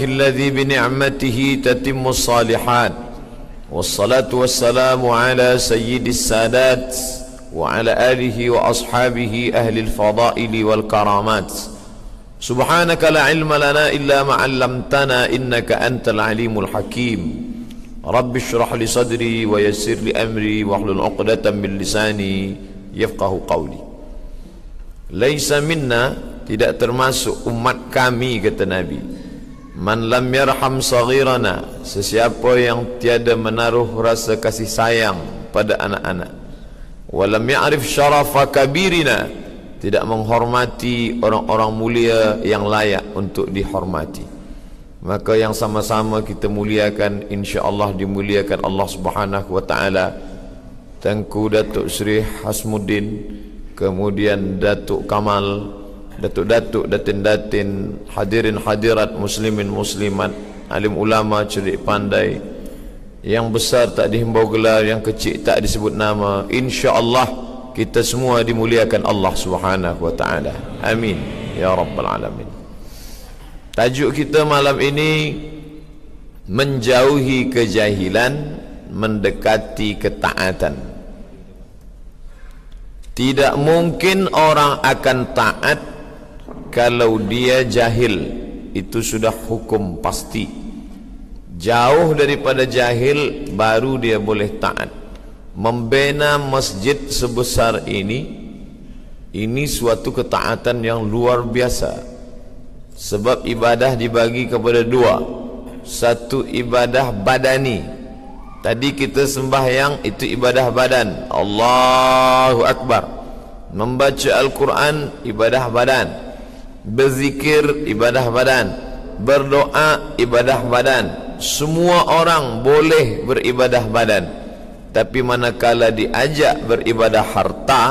الذي بنعمته تتم الصالحات والصلاة والسلام على سيد السادات وعلى آله وأصحابه أهل الفضائل والكرامات. سبحانك لا علم لنا إلا ما علمتنا إنك أنت العليم الحكيم. رب اشرح لي صدري ويسر لي أمري واحلل عقدة من لساني يفقه قولي. Laisa minna, tidak termasuk umat kami, kata Nabi, man lam yarham saghirana, sesiapa yang tiada menaruh rasa kasih sayang pada anak-anak, walam ya'rif syarafa kabirina, tidak menghormati orang-orang mulia yang layak untuk dihormati. Maka yang sama-sama kita muliakan, insya-Allah dimuliakan Allah Subhanahu wa taala, Tengku Datuk Seri Hasmuddin, kemudian Datuk Kamal, Datuk-datuk, datin-datin, hadirin hadirat, muslimin muslimat, alim ulama, cerdik pandai, yang besar tak dihimbau gelar, yang kecil tak disebut nama, insya-Allah kita semua dimuliakan Allah Subhanahu wa taala. Amin ya rabbal alamin. Tajuk kita malam ini, menjauhi kejahilan, mendekati ketaatan. Tidak mungkin orang akan taat kalau dia jahil. Itu sudah hukum pasti. Jauh daripada jahil baru dia boleh taat. Membina masjid sebesar ini suatu ketaatan yang luar biasa. Sebab ibadah dibagi kepada dua. Satu ibadah badani. Tadi kita sembahyang, itu ibadah badan, Allahu Akbar. Membaca Al-Quran, ibadah badan. Berzikir, ibadah badan. Berdoa, ibadah badan. Semua orang boleh beribadah badan. Tapi manakala diajak beribadah harta,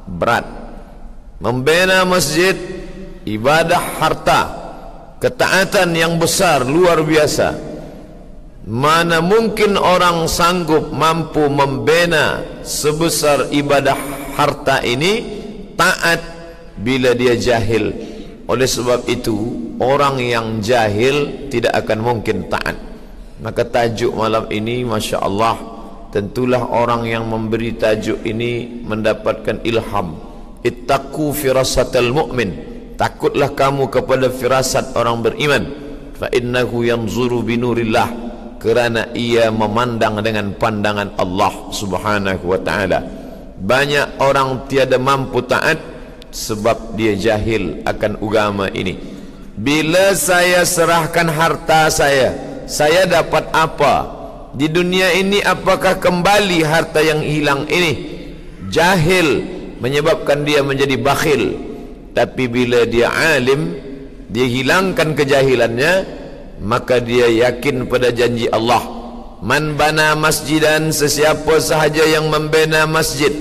berat. Membina masjid, ibadah harta, ketaatan yang besar, luar biasa. Mana mungkin orang sanggup mampu membina sebesar ibadah harta ini taat bila dia jahil. Oleh sebab itu, orang yang jahil tidak akan mungkin taat. Maka tajuk malam ini, Masya Allah, tentulah orang yang memberi tajuk ini mendapatkan ilham. Ittaqu firasatal mu'min, takutlah kamu kepada firasat orang beriman. Fa innahu yanzuru binurillah, kerana ia memandang dengan pandangan Allah Subhanahu wa taala. Banyak orang tiada mampu taat sebab dia jahil akan agama ini. Bila saya serahkan harta saya dapat apa? Di dunia ini apakah kembali harta yang hilang ini? Jahil menyebabkan dia menjadi bakhil. Tapi bila dia alim, dia hilangkan kejahilannya, maka dia yakin pada janji Allah. Man bana masjidan, sesiapa sahaja yang membina masjid,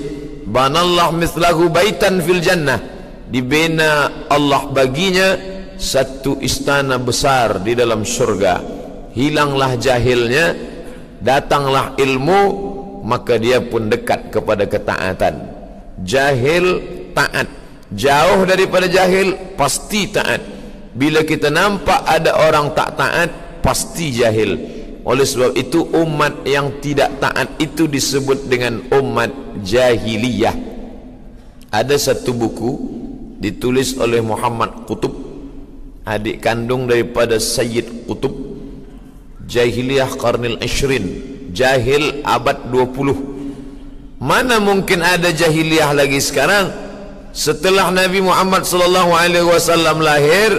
banallah mithlahu baitan fil jannah, dibina Allah baginya satu istana besar di dalam surga. Hilanglah jahilnya, datanglah ilmu, maka dia pun dekat kepada ketaatan. Jahil taat, jauh daripada jahil pasti taat. Bila kita nampak ada orang tak taat, pasti jahil. Oleh sebab itu, umat yang tidak taat itu disebut dengan umat jahiliyah. Ada satu buku ditulis oleh Muhammad Qutb, adik kandung daripada Sayyid Qutb, Jahiliyah Qarnil Ishrin, jahil abad 20. Mana mungkin ada jahiliyah lagi sekarang? Setelah Nabi Muhammad SAW lahir,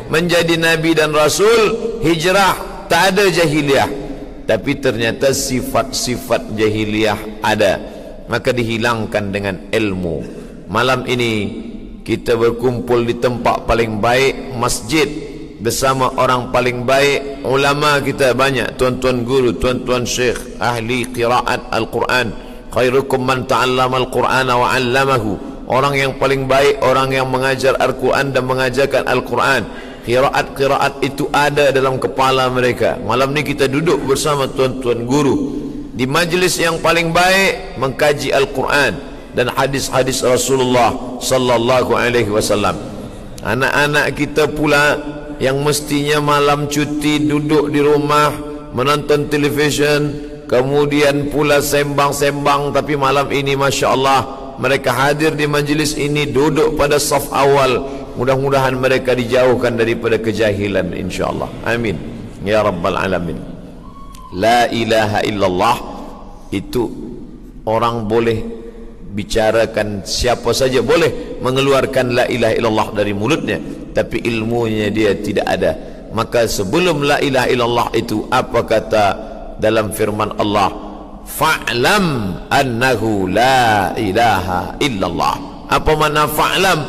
menjadi Nabi dan Rasul, hijrah, tak ada jahiliyah. Tapi ternyata sifat-sifat jahiliyah ada, maka dihilangkan dengan ilmu. Malam ini kita berkumpul di tempat paling baik, masjid, bersama orang paling baik, ulama kita banyak, tuan-tuan guru, tuan-tuan syekh, ahli qiraat Al-Quran. Khairukum man ta'allama Al-Qur'ana wa 'allamahu. Orang yang paling baik, orang yang mengajar Al-Quran dan mengajarkan Al-Quran. Qiraat-qiraat itu ada dalam kepala mereka. Malam ni kita duduk bersama tuan-tuan guru di majlis yang paling baik, mengkaji Al-Quran dan hadis-hadis Rasulullah sallallahu alaihi wasallam. Anak-anak kita pula yang mestinya malam cuti duduk di rumah menonton televisyen, kemudian pula sembang-sembang, tapi malam ini Masya Allah mereka hadir di majlis ini, duduk pada saf awal. Mudah-mudahan mereka dijauhkan daripada kejahilan insyaAllah. Amin ya Rabbal Alamin. La ilaha illallah itu orang boleh bicarakan, siapa saja boleh mengeluarkan la ilaha illallah dari mulutnya, tapi ilmunya dia tidak ada. Maka sebelum la ilaha illallah itu apa kata dalam firman Allah? Fa'lam annahu la ilaha illallah. Apa makna fa'lam?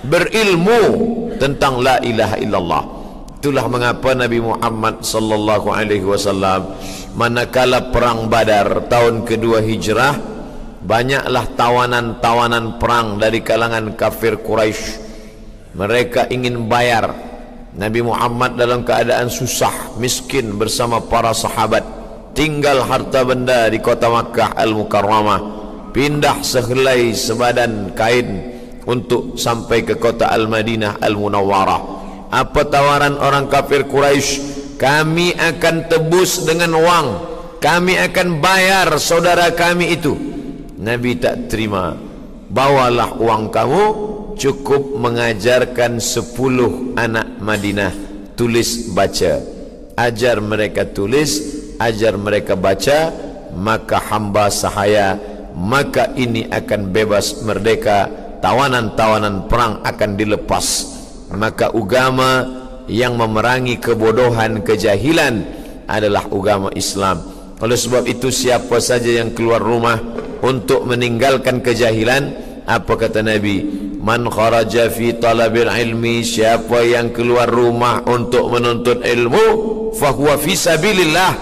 Berilmu tentang la ilaha illallah. Itulah mengapa Nabi Muhammad sallallahu alaihi wasallam manakala perang Badar tahun kedua Hijrah, banyaklah tawanan-tawanan perang dari kalangan kafir Quraisy. Mereka ingin bayar. Nabi Muhammad dalam keadaan susah, miskin bersama para sahabat, tinggal harta benda di kota Makkah Al-Mukarramah, pindah sehelai sebadan kain untuk sampai ke kota Al-Madinah Al-Munawwarah. Apa tawaran orang kafir Quraisy? Kami akan tebus dengan wang, kami akan bayar saudara kami itu. Nabi tak terima. Bawalah uang kamu, cukup mengajarkan 10 anak Madinah tulis baca. Ajar mereka tulis, ajar mereka baca, maka hamba sahaya, maka ini akan bebas merdeka, tawanan-tawanan perang akan dilepas. Maka agama yang memerangi kebodohan, kejahilan adalah agama Islam. Oleh sebab itu siapa saja yang keluar rumah untuk meninggalkan kejahilan, apa kata Nabi? Man kharaja fi talabil ilmi, siapa yang keluar rumah untuk menuntut ilmu, fahuwa fi sabilillah,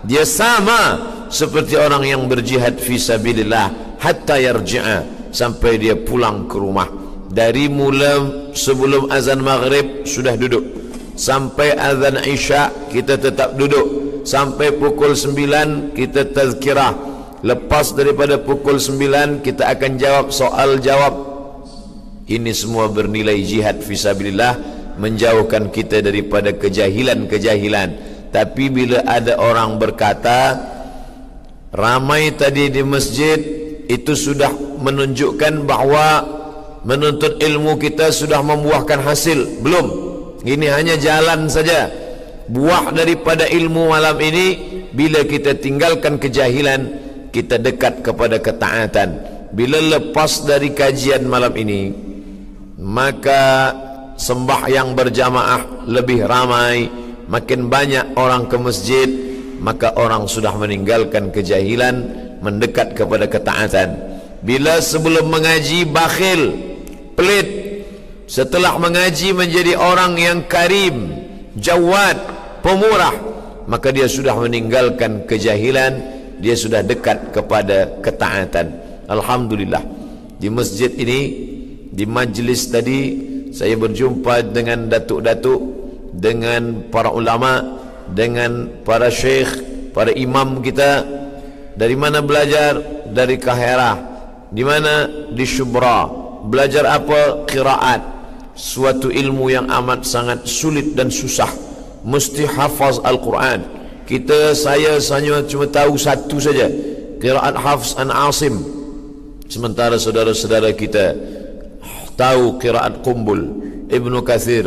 dia sama seperti orang yang berjihad fi sabilillah, hatta yarji'a, sampai dia pulang ke rumah. Dari mula sebelum azan maghrib sudah duduk, sampai azan isya kita tetap duduk, sampai pukul 9 kita tazkirah, lepas daripada pukul 9 kita akan jawab soal jawab. Ini semua bernilai jihad fisabilillah, menjauhkan kita daripada kejahilan-kejahilan. Tapi bila ada orang berkata ramai tadi di masjid, itu sudah menunjukkan bahawa menuntut ilmu kita sudah membuahkan hasil. Belum, ini hanya jalan saja. Buah daripada ilmu malam ini, bila kita tinggalkan kejahilan, kita dekat kepada ketaatan. Bila lepas dari kajian malam ini, maka sembahyang berjamaah lebih ramai, makin banyak orang ke masjid, maka orang sudah meninggalkan kejahilan, mendekat kepada ketaatan. Bila sebelum mengaji bakhil, pelit, setelah mengaji menjadi orang yang karim, jawad, pemurah, maka dia sudah meninggalkan kejahilan, dia sudah dekat kepada ketaatan. Alhamdulillah, di masjid ini, di majlis tadi, saya berjumpa dengan datuk-datuk, dengan para ulama, dengan para syekh, para imam kita. Dari mana belajar? Dari Kahirah. Di mana? Di Syubra. Belajar apa? Qiraat. Suatu ilmu yang amat sangat sulit dan susah. Mesti hafaz Al-Quran. Saya cuma tahu satu saja, qiraat Hafs an Asim. Sementara saudara-saudara kita tahu qiraat Qumbul, Ibnu Kathir,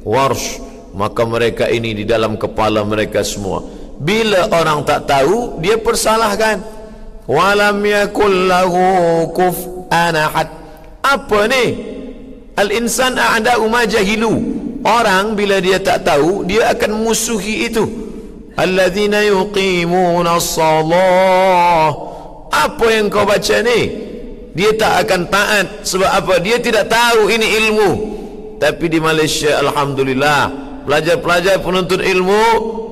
Warsh. Maka mereka ini di dalam kepala mereka semua. Bila orang tak tahu, dia persalahkan. Walam yakul lahu kuf'an ahad. Apa ni? Al-insan a'da'u ma jahilu. Orang bila dia tak tahu, dia akan musuhi itu. Alladzina yuqimuna as-salah. Apa yang kau baca ni? Dia tak akan taat. Sebab apa? Dia tidak tahu ini ilmu. Tapi di Malaysia, alhamdulillah, pelajar-pelajar penuntut ilmu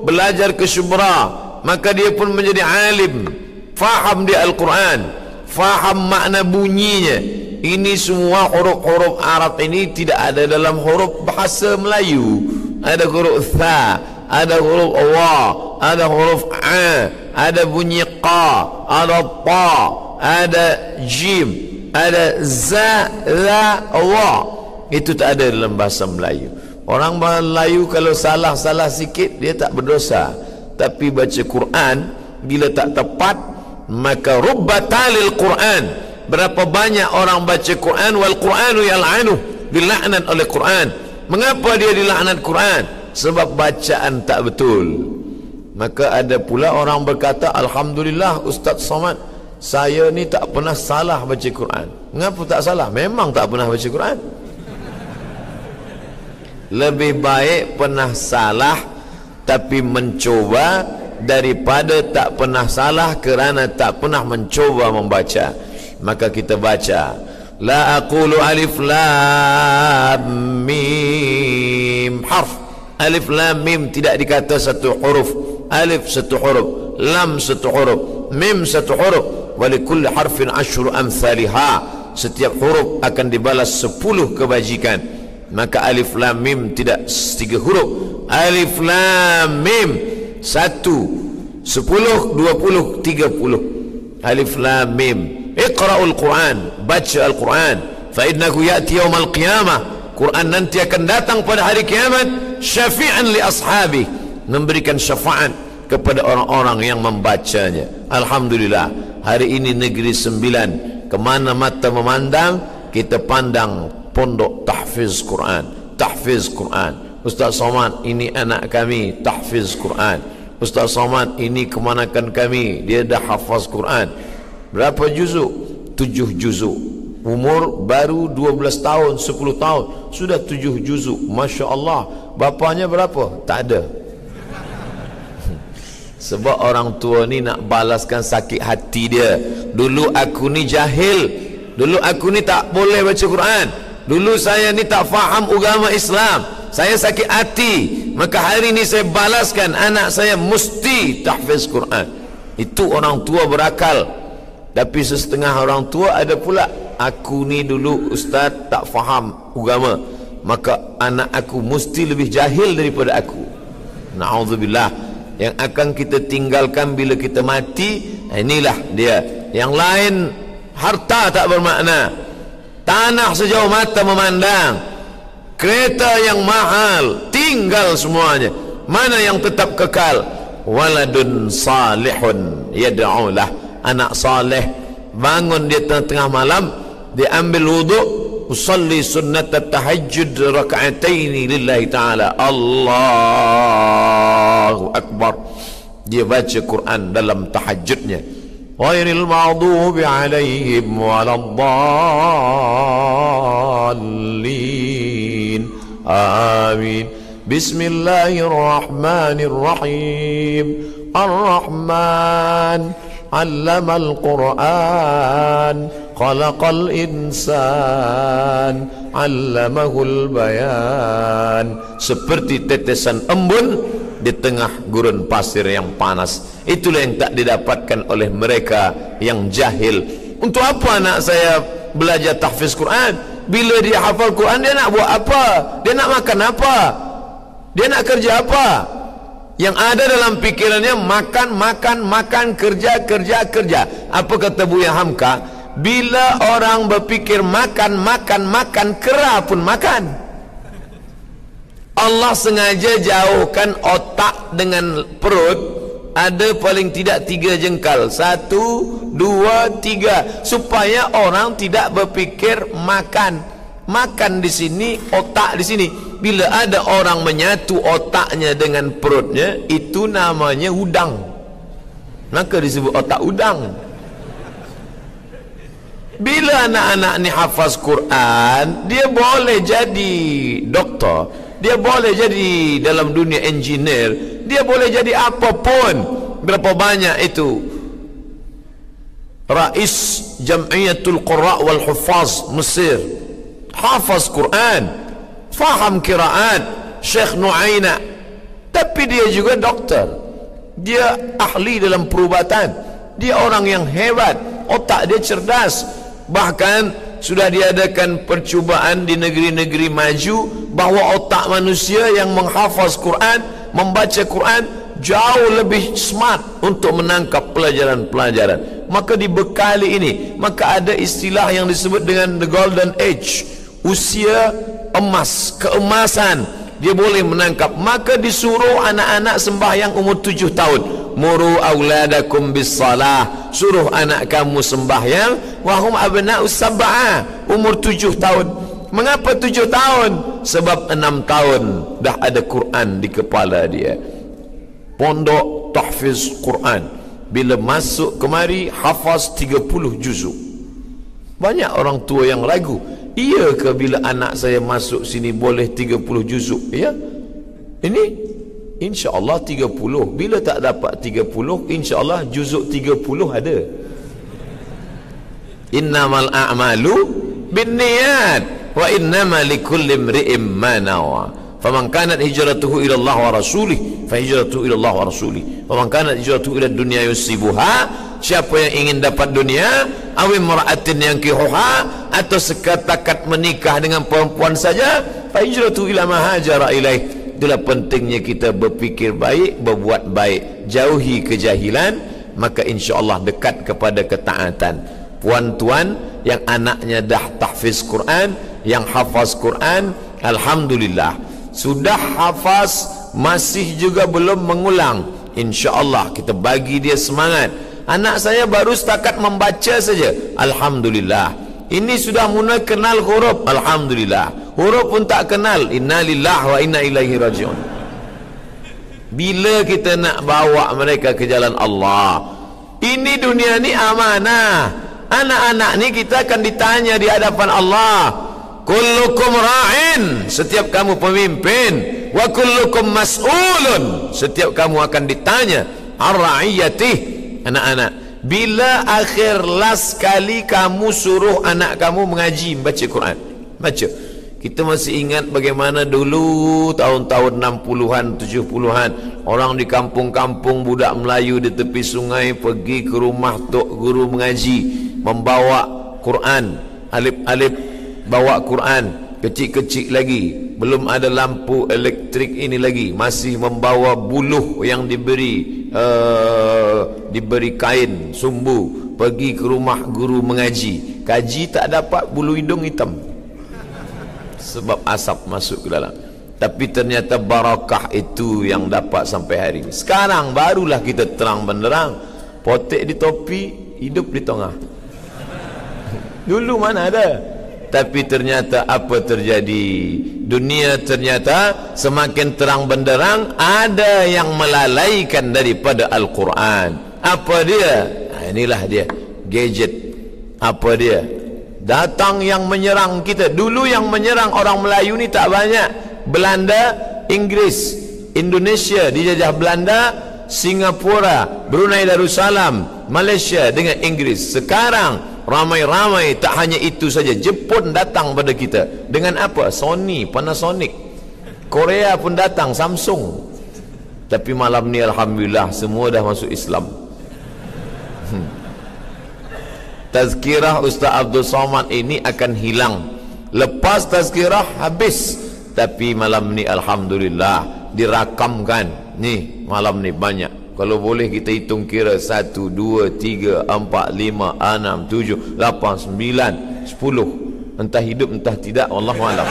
belajar ke Syubra, maka dia pun menjadi alim, faham dia Al-Quran, faham makna bunyinya. Ini semua huruf-huruf Arab ini tidak ada dalam huruf bahasa Melayu. Ada huruf tha, ada huruf wa, ada huruf a, ada bunyi qa, ada ta, ada jim, ada za, la, wa. Itu tak ada dalam bahasa Melayu. Orang Melayu kalau salah-salah sikit dia tak berdosa, tapi baca Quran bila tak tepat maka rubbatalil Quran. Berapa banyak orang baca Quran wal Quranu yal'anu, dilaknat oleh Quran. Mengapa dia dilaknat Quran? Sebab bacaan tak betul. Maka ada pula orang berkata, alhamdulillah Ustaz Somad, saya ni tak pernah salah baca Quran. Mengapa tak salah? Memang tak pernah baca Quran. Lebih baik pernah salah tapi mencoba daripada tak pernah salah kerana tak pernah mencoba membaca. Maka kita baca, la aqulu alif lam mim harf. Alif lam mim tidak dikata satu huruf. Alif satu huruf, lam satu huruf, mim satu huruf. Walikulli harfin asyru amthaliha. Setiap huruf akan dibalas 10 kebajikan. Maka alif lam mim tidak 3 huruf. Alif lam mim 1, 10, 20, 30. Alif lam mim. Iqra'ul Quran, baca Al-Quran. Fa innahu ya'ti yawmal qiyamah. Quran nanti akan datang pada hari kiamat syafi'an li ashabi, memberikan syafaat kepada orang-orang yang membacanya. Alhamdulillah, hari ini Negeri Sembilan, kemana mata memandang kita pandang pondok tahfiz Quran. Tahfiz Quran. Ustaz Somad, ini anak kami tahfiz Quran. Ustaz Somad, ini kemanakan kami, dia dah hafaz Quran. Berapa juzuk? 7 juzuk. Umur baru 12 tahun, 10 tahun sudah 7 juzuk. Masya Allah. Bapanya berapa? Tak ada. Sebab orang tua ni nak balaskan sakit hati dia. Dulu aku ni jahil, dulu aku ni tak boleh baca Quran, dulu saya ni tak faham agama Islam, saya sakit hati, maka hari ni saya balaskan anak saya mesti tahfiz Quran. Itu orang tua berakal. Tapi setengah orang tua ada pula, aku ni dulu ustaz tak faham agama, maka anak aku mesti lebih jahil daripada aku. Na'udzubillah. Yang akan kita tinggalkan bila kita mati, inilah dia. Yang lain harta tak bermakna, tanah sejauh mata memandang, kereta yang mahal tinggal semuanya. Mana yang tetap kekal? Waladun salihun yad'ulah. Anak saleh bangun dia tengah malam, dia ambil wuduk, usalli sunnat tahajjud raka'ataini lillahi ta'ala, Allahu Akbar, dia baca Quran dalam tahajudnya. Ghairil maghdubi alaihim waladdallin. Amin. Bismillahirrahmanirrahim. Ar-Rahman Allamal Quran, khalaqal insan, allamahul bayan. Seperti tetesan embun di tengah gurun pasir yang panas. Itulah yang tak didapatkan oleh mereka yang jahil. Untuk apa anak saya belajar tahfiz Quran? Bila dia hafal Quran, dia nak buat apa? Dia nak makan apa? Dia nak kerja apa? Yang ada dalam pikirannya makan, makan, makan, kerja, kerja, kerja. Apa kata Buya Hamka? Bila orang berpikir makan, makan, makan, kera pun makan. Allah sengaja jauhkan otak dengan perut, ada paling tidak 3 jengkal, 1, 2, 3, supaya orang tidak berpikir makan. Makan di sini, otak di sini. Bila ada orang menyatu otaknya dengan perutnya, itu namanya udang. Maka disebut otak udang. Bila anak-anak ni hafaz Quran, dia boleh jadi doktor, dia boleh jadi dalam dunia engineer, dia boleh jadi apapun. Berapa banyak itu Rais Jam'iyatul Qurra wal Hufaz Mesir, hafaz Quran, faham qiraat, Syekh Nuaina, tapi dia juga doktor, dia ahli dalam perubatan, dia orang yang hebat, otak dia cerdas. Bahkan sudah diadakan percubaan di negeri-negeri maju bahawa otak manusia yang menghafaz Quran, membaca Quran jauh lebih smart untuk menangkap pelajaran-pelajaran. Maka dibekali ini, maka ada istilah yang disebut dengan the golden age, usia emas, keemasan dia boleh menangkap. Maka disuruh anak-anak sembahyang umur 7 tahun. Muru auladakum bis salah, suruh anak kamu sembahyang wahum abna'us sab'ah, umur 7 tahun. Mengapa 7 tahun? Sebab 6 tahun dah ada Quran di kepala dia. Pondok tahfiz Quran, bila masuk kemari hafaz 30 juzuk. Banyak orang tua yang ragu, iya ke bila anak saya masuk sini boleh 30 juzuk? Ya, ini insya-Allah 30. Bila tak dapat 30, insya-Allah juzuk 30 ada. Innamal a'malu binniyat wa innamal likulli imri'in ma nawa. Faman kanat hijratuhu ila Allah wa rasulih fa hijratuhu ila Allah wa rasulih. Faman kanat hijratuhu ila dunya yusibuha, siapa yang ingin dapat dunia, awi mar'atin yang kihuha, atau sekatakat menikah dengan perempuan saja, fa hijratuhu ila ma hajara ilaih. Itulah pentingnya kita berfikir baik, berbuat baik, jauhi kejahilan, maka insya-Allah dekat kepada ketaatan. Puan-tuan yang anaknya dah tahfiz Quran, yang hafaz Quran, alhamdulillah. Sudah hafaz masih juga belum mengulang, insya-Allah kita bagi dia semangat. Anak saya baru setakat membaca saja, alhamdulillah. Ini sudah mulai kenal huruf, alhamdulillah. Huruf pun tak kenal, inna lillahi wa inna ilaihi rajiun. Bila kita nak bawa mereka ke jalan Allah, ini dunia ni amanah. Anak-anak ni kita akan ditanya di hadapan Allah. Kullukum ra'in, setiap kamu pemimpin, wa kullukum mas'ulun, setiap kamu akan ditanya ar-ra'iyatih. Anak-anak, bila akhir last kali kamu suruh anak kamu mengaji, baca Quran? Baca. Kita masih ingat bagaimana dulu tahun-tahun 60-an, 70-an, orang di kampung-kampung budak Melayu di tepi sungai pergi ke rumah tok guru mengaji, membawa Quran, alif-alif, bawa Quran, kecil-kecil lagi, belum ada lampu elektrik ini lagi, masih membawa buluh yang diberi kain sumbu, pergi ke rumah guru mengaji, kaji tak dapat, bulu hidung hitam sebab asap masuk ke dalam. Tapi ternyata barakah itu yang dapat sampai hari ini. Sekarang barulah kita terang benderang, potek di topi, hidup di tengah. Dulu mana ada? Tapi ternyata apa terjadi? Dunia ternyata semakin terang benderang, ada yang melalaikan daripada Al-Quran. Apa dia? Nah, inilah dia, gadget. Apa dia? Datang yang menyerang kita. Dulu yang menyerang orang Melayu ni tak banyak. Belanda, Inggris, Indonesia dijajah Belanda, Singapura, Brunei Darussalam, Malaysia dengan Inggris. Sekarang ramai-ramai, tak hanya itu saja, Jepun datang pada kita dengan apa? Sony, Panasonic. Korea pun datang, Samsung. Tapi malam ni alhamdulillah semua dah masuk Islam. Tazkirah Ustaz Abdul Somad ini akan hilang. Lepas tazkirah habis. Tapi malam ni alhamdulillah dirakamkan. Ni malam ni banyak. Kalau boleh kita hitung kira 1, 2, 3, 4, 5, 6, 7, 8, 9, 10. Entah hidup entah tidak, wallahualam.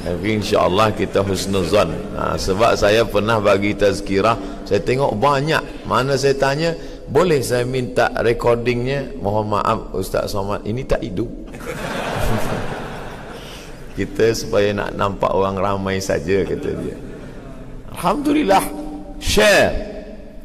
Tapi insya-Allah kita husnuzan. Sebab saya pernah bagi tazkirah, saya tengok banyak. Mana saya tanya, boleh saya minta recordingnya? Mohon maaf Ustaz Somad, ini tak hidup. Kita supaya nak nampak orang ramai saja, kata dia. Alhamdulillah, share.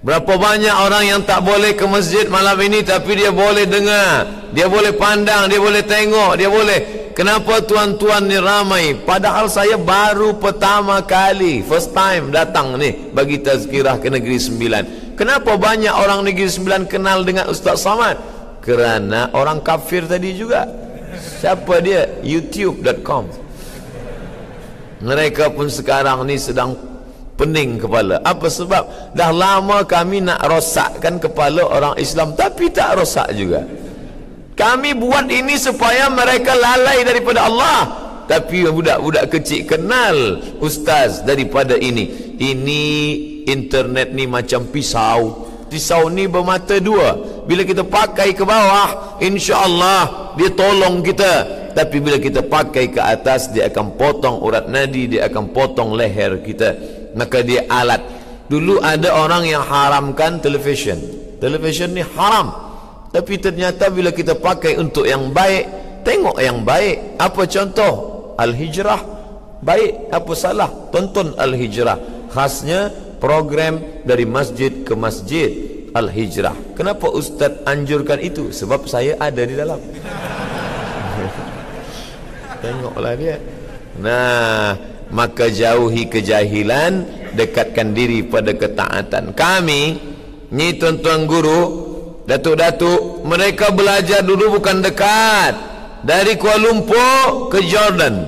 Berapa banyak orang yang tak boleh ke masjid malam ini, tapi dia boleh dengar, dia boleh pandang, dia boleh tengok, dia boleh. Kenapa tuan-tuan ni ramai? Padahal saya baru pertama kali, first time datang ni bagi tazkirah ke Negeri Sembilan. Kenapa banyak orang Negeri Sembilan kenal dengan Ustaz Somad? Kerana orang kafir tadi juga. Siapa dia? youtube.com. Mereka pun sekarang ni sedang pening kepala. Apa sebab? Dah lama kami nak rosakkan kepala orang Islam, tapi tak rosak juga. Kami buat ini supaya mereka lalai daripada Allah. Tapi budak-budak kecil kenal ustaz daripada ini. Ini internet ni macam pisau. Pisau ni bermata dua. Bila kita pakai ke bawah, insya-Allah dia tolong kita. Tapi bila kita pakai ke atas, dia akan potong urat nadi, dia akan potong leher kita. Maka dia alat. Dulu ada orang yang haramkan television. Television ni haram. Tapi ternyata bila kita pakai untuk yang baik, tengok yang baik. Apa contoh? Al-Hijrah. Baik, apa salah? Tonton Al-Hijrah. Khasnya program dari masjid ke masjid, Al-Hijrah. Kenapa Ustaz anjurkan itu? Sebab saya ada di dalam. Tengoklah dia. Nah, maka jauhi kejahilan, dekatkan diri pada ketaatan. Kami ni tuan-tuan guru, datuk-datuk, mereka belajar dulu bukan dekat. Dari Kuala Lumpur ke Jordan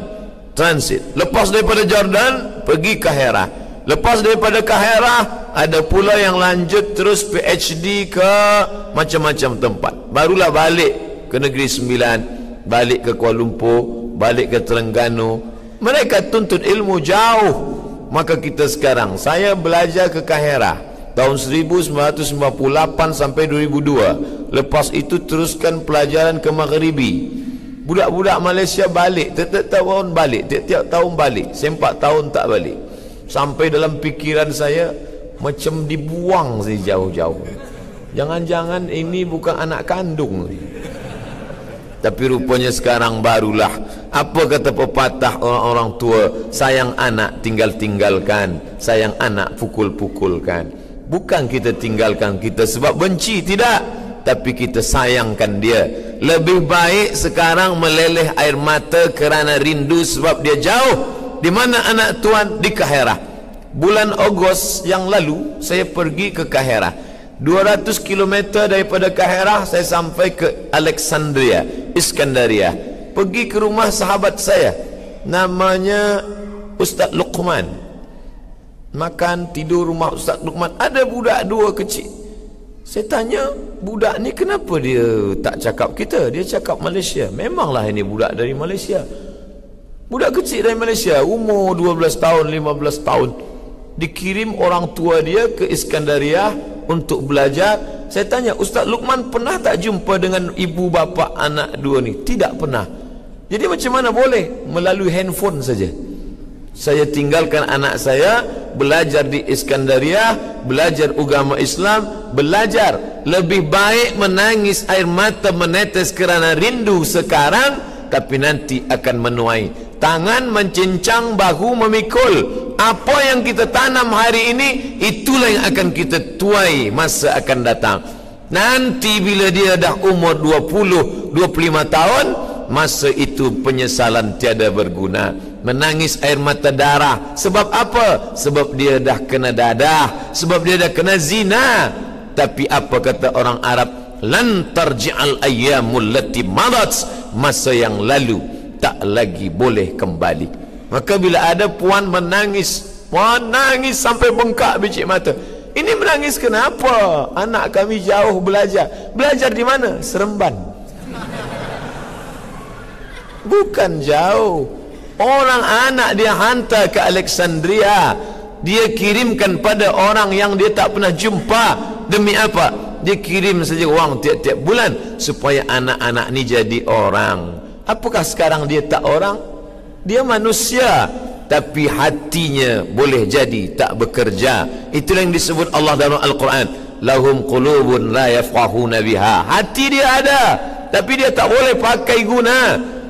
transit. Lepas daripada Jordan pergi Kahirah. Lepas daripada Kahirah ada pula yang lanjut terus PhD ke macam-macam tempat. Barulah balik ke Negeri Sembilan, balik ke Kuala Lumpur, balik ke Terengganu. Mereka tuntut ilmu jauh. Maka kita sekarang, saya belajar ke Kahirah tahun 1998 sampai 2002. Lepas itu teruskan pelajaran ke Maghribi. Budak-budak Malaysia balik, tiap-tiap tahun balik, tiap-tiap tahun balik. 4 tahun tak balik. Sampai dalam pikiran saya macam dibuang sih jauh-jauh. Jangan-jangan ini bukan anak kandung. Tapi rupanya sekarang barulah. Apa kata pepatah orang-orang tua? Sayang anak tinggal-tinggalkan, sayang anak pukul-pukulkan. Bukan kita tinggalkan kita sebab benci, tidak. Tapi kita sayangkan dia. Lebih baik sekarang meleleh air mata kerana rindu sebab dia jauh. Di mana anak tuan? Di Kahirah. Bulan Ogos yang lalu saya pergi ke Kahirah. 200 km daripada Kahirah saya sampai ke Alexandria, Iskandaria. Pergi ke rumah sahabat saya, namanya Ustaz Luqman. Makan, tidur rumah Ustaz Luqman. Ada budak 2 kecil. Saya tanya, budak ni kenapa dia tak cakap kita? Dia cakap Malaysia. Memanglah ini budak dari Malaysia. Budak kecil dari Malaysia, umur 12 tahun, 15 tahun. Dikirim orang tua dia ke Iskandaria untuk belajar. Saya tanya, Ustaz Luqman pernah tak jumpa dengan ibu bapa anak 2 ni? Tidak pernah. Jadi macam mana boleh? Melalui handphone saja. Saya tinggalkan anak saya belajar di Iskandaria, belajar agama Islam, belajar. Lebih baik menangis air mata menetes kerana rindu sekarang, tapi nanti akan menuai. Tangan mencincang, bahu memikul. Apa yang kita tanam hari ini, itulah yang akan kita tuai masa akan datang. Nanti bila dia dah umur 20, 25 tahun, masa itu penyesalan tiada berguna. Menangis air mata darah. Sebab apa? Sebab dia dah kena dadah, sebab dia dah kena zina. Tapi apa kata orang Arab? Lan tarji'al ayyamul lati madat. Masa yang lalu tak lagi boleh kembali. Maka bila ada puan menangis sampai bengkak biji mata, ini menangis kenapa? Anak kami jauh belajar. Belajar di mana? Seremban. Bukan jauh. Orang anak dia hantar ke Alexandria, dia kirimkan pada orang yang dia tak pernah jumpa. Demi apa? Dia kirim saja wang tiap-tiap bulan supaya anak-anak ni jadi orang. Apakah sekarang dia tak orang? Dia manusia, tapi hatinya boleh jadi tak bekerja. Itulah yang disebut Allah dalam Al-Quran, lahum qulubun la yafqahuna biha. Hati dia ada, tapi dia tak boleh pakai guna.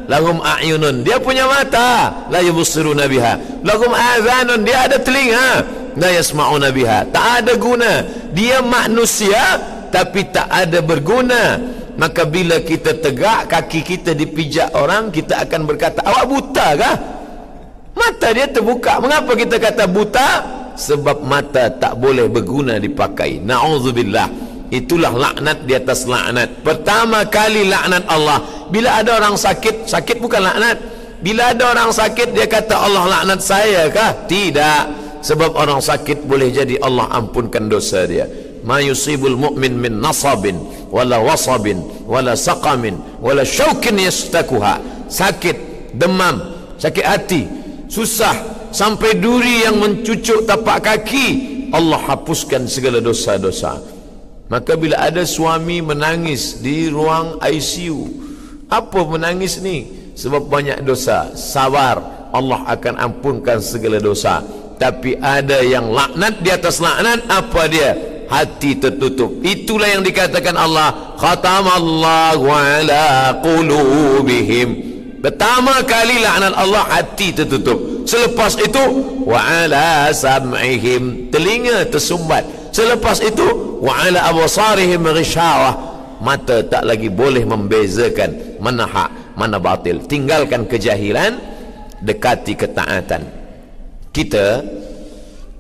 Lahum a'yunun, dia punya mata, la yubsiruna biha. Lahum adhanun, dia ada telinga, la yasma'una biha. Tak ada guna. Dia manusia tapi tak ada berguna. Maka bila kita tegak, kaki kita dipijak orang, kita akan berkata, awak buta kah? Mata dia terbuka. Mengapa kita kata buta? Sebab mata tak boleh berguna dipakai. Na'udzubillah. Itulah laknat di atas laknat. Pertama kali laknat Allah. Bila ada orang sakit, sakit bukan laknat. Bila ada orang sakit, dia kata Allah laknat saya kah? Tidak. Sebab orang sakit boleh jadi Allah ampunkan dosa dia. Ma yusibul mu'min min nasabin wala wasabin wala saqamin wala syaukin yastakuha. Sakit, demam, sakit hati, susah, sampai duri yang mencucuk tapak kaki, Allah hapuskan segala dosa-dosa. Maka bila ada suami menangis di ruang ICU, apa menangis ni? sebab banyak dosa. Sabar, Allah akan ampunkan segala dosa. Tapi ada yang laknat di atas laknat, apa dia? Hati tertutup. Itulah yang dikatakan Allah, khatamallahu ala qulubihim. Pertama kali laknat Allah, hati tertutup. Selepas itu wa ala sam'ihim, telinga tersumbat. Selepas itu wa ala absarihim ghishawah, mata tak lagi boleh membezakan mana hak mana batil. Tinggalkan kejahilan, dekati ketaatan. Kita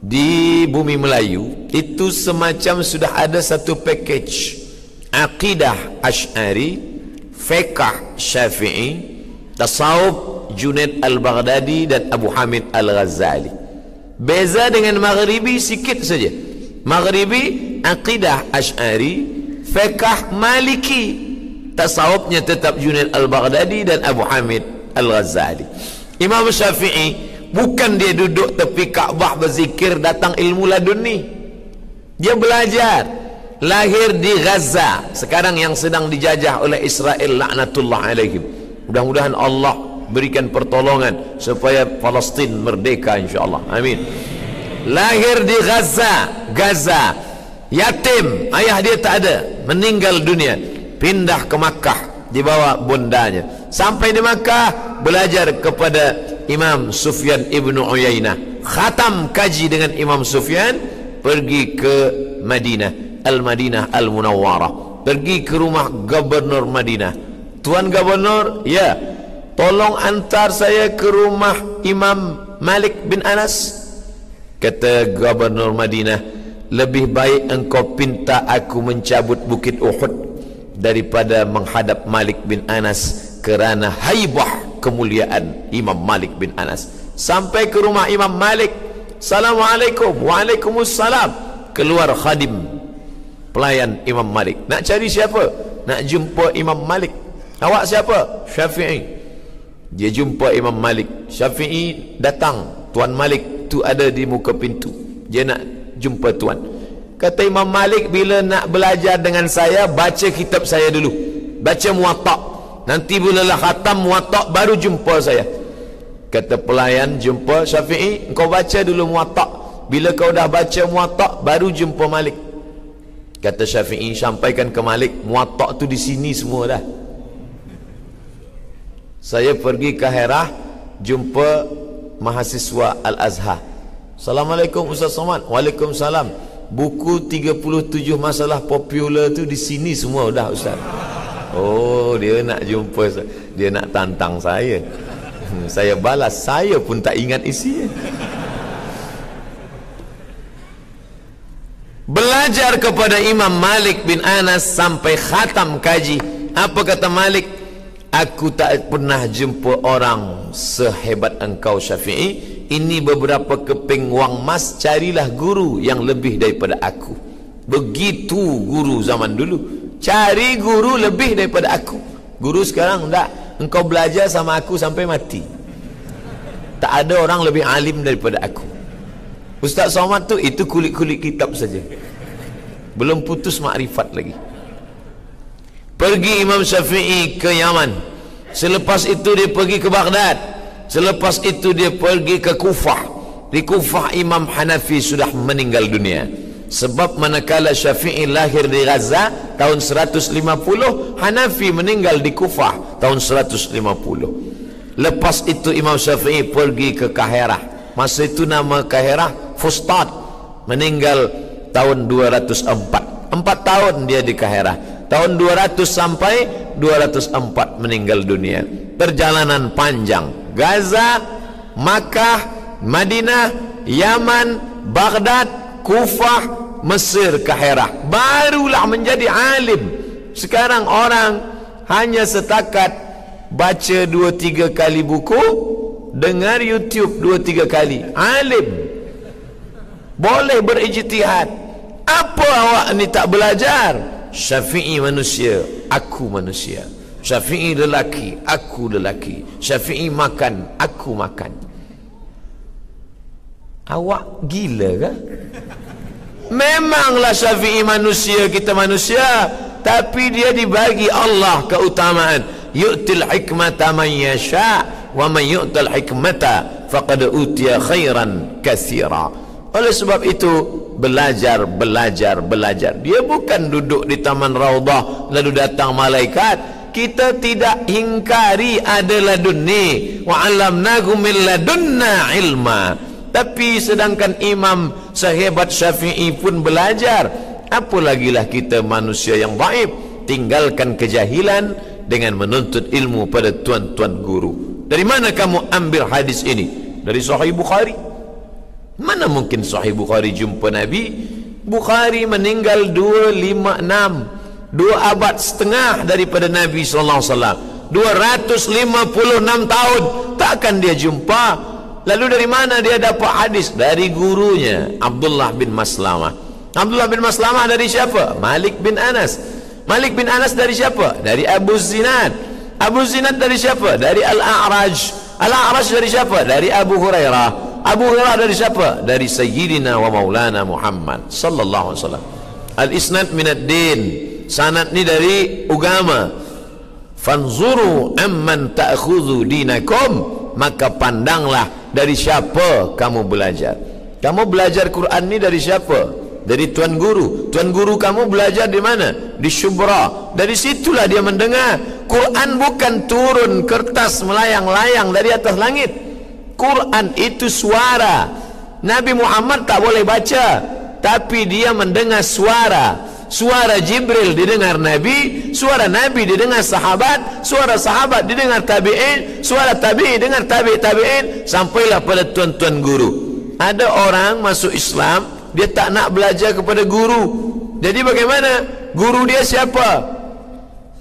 di bumi Melayu itu semacam sudah ada satu package akidah Asy'ari, fiqh Syafi'i, tasawuf Junaid Al-Baghdadi dan Abu Hamid Al-Ghazali. Beza dengan Maghribi sikit saja. Maghribi akidah Asy'ari, fiqh Maliki, tasawufnya tetap Junaid Al-Baghdadi dan Abu Hamid Al-Ghazali. Imam Syafi'i bukan dia duduk tepi Kaabah berzikir, datang ilmu laduni. Dia belajar. Lahir di Gaza, sekarang yang sedang dijajah oleh Israel, laknatullah alaihim. Mudah-mudahan Allah berikan pertolongan supaya Palestin merdeka insyaAllah, amin. Lahir di Gaza, yatim, ayah dia tak ada, meninggal dunia, pindah ke Makkah, dibawa bundanya. Sampai di Makkah belajar kepada Imam Sufyan ibnu Uyainah, khatam kaji dengan Imam Sufyan, pergi ke Madinah, Al-Madinah Al-Munawwarah, pergi ke rumah Gubernur Madinah. Tuan Gubernur, ya, tolong antar saya ke rumah Imam Malik bin Anas. Kata Gubernur Madinah, lebih baik engkau pinta aku mencabut bukit Uhud daripada menghadap Malik bin Anas, kerana haibah kemuliaan Imam Malik bin Anas. Sampai ke rumah Imam Malik, Assalamualaikum. Waalaikumsalam. Keluar khadim, pelayan Imam Malik. Nak cari siapa? Nak jumpa Imam Malik. Awak siapa? Syafi'i. Dia jumpa Imam Malik. Syafi'i datang, Tuan Malik tu ada di muka pintu. Dia nak jumpa Tuan. Kata Imam Malik, bila nak belajar dengan saya, baca kitab saya dulu, baca Muwatta'. Nanti bila lah khatam Muwatta' baru jumpa saya. Kata pelayan jumpa Syafi'i, engkau baca dulu Muwatta'. Bila kau dah baca Muwatta' baru jumpa Malik. Kata Syafi'i, sampaikan ke Malik, Muwatta' tu di sini semua dah. Saya pergi ke Herah, jumpa mahasiswa Al-Azhar. Assalamualaikum Ustaz Somad. Waalaikumsalam. Buku 37 masalah popular tu di sini semua dah Ustaz. Oh, dia nak jumpa, dia nak tantang saya. Saya balas, saya pun tak ingat isinya. Belajar kepada Imam Malik bin Anas sampai khatam kaji. Apa kata Malik? Aku tak pernah jumpa orang sehebat engkau Syafi'i. Ini beberapa keping wang mas, carilah guru yang lebih daripada aku. Begitu guru zaman dulu. Cari guru lebih daripada aku. Guru sekarang tak, engkau belajar sama aku sampai mati. Tak ada orang lebih alim daripada aku. Ustaz Somad tu itu kulit-kulit kitab saja, belum putus makrifat lagi. Pergi Imam Syafi'i ke Yaman. Selepas itu dia pergi ke Baghdad. Selepas itu dia pergi ke Kufah. Di Kufah Imam Hanafi sudah meninggal dunia. Sebab manakala Syafi'i lahir di Gaza tahun 150, Hanafi meninggal di Kufah tahun 150. Lepas itu Imam Syafi'i pergi ke Kahirah. Masa itu nama Kahirah Fustat. Meninggal tahun 204. 4 tahun dia di Kahirah. Tahun 200 sampai 204 meninggal dunia. Perjalanan panjang. Gaza, Makkah, Madinah, Yaman, Baghdad, Kufah, Mesir, Kahirah. Barulah menjadi alim. Sekarang orang hanya setakat baca 2-3 kali buku, dengar YouTube 2-3 kali. Alim. Boleh berijtihad. Apa awak ni tak belajar? Syafi'i manusia, aku manusia. Syafi'i lelaki, aku lelaki. Syafi'i makan, aku makan. Awak gila ke? Memanglah Syafi'i manusia, kita manusia, tapi dia dibagi Allah keutamaan. yu'til hikmata man yasha wa man yu'tal hikmata faqad utiya khairan katsira. Oleh sebab itu belajar. Dia bukan duduk di taman raudhah lalu datang malaikat. Kita tidak ingkari ada ladunni wa 'allamnahu min ladunna ilma. Tapi sedangkan imam sehebat Syafi'i pun belajar, apalagilah kita manusia yang dhaif. Tinggalkan kejahilan dengan menuntut ilmu pada tuan-tuan guru. Dari mana kamu ambil hadis ini? Dari Sahih Bukhari. Mana mungkin Sahih Bukhari jumpa Nabi? Bukhari meninggal 256, 2 abad setengah daripada Nabi SAW, 256 tahun. Takkan dia jumpa. Lalu dari mana dia dapat hadis? Dari gurunya Abdullah bin Maslamah. Abdullah bin Maslamah dari siapa? Malik bin Anas. Malik bin Anas dari siapa? Dari Abu Zinad. Abu Zinad dari siapa? Dari Al-A'raj. Al-A'raj dari siapa? Dari Abu Hurairah. Abu Hurairah dari siapa? Dari Sayyidina wa Maulana Muhammad sallallahu alaihi wasallam. Al-isnad minad din. Sanad ni dari agama. Fanzuru amman ta'khudhu dinakum. Maka pandanglah dari siapa kamu belajar. Kamu belajar Quran ni dari siapa? Dari tuan guru. Tuan guru kamu belajar di mana? Di Syubra. Dari situlah dia mendengar. Quran bukan turun kertas melayang-layang dari atas langit. Quran itu suara. Nabi Muhammad tak boleh baca, tapi dia mendengar suara. Suara Jibril didengar Nabi, suara Nabi didengar sahabat, suara sahabat didengar tabi'in, suara tabi'in dengar tabi'in, sampailah pada tuan-tuan guru. Ada orang masuk Islam, dia tak nak belajar kepada guru. Jadi bagaimana? Guru dia siapa?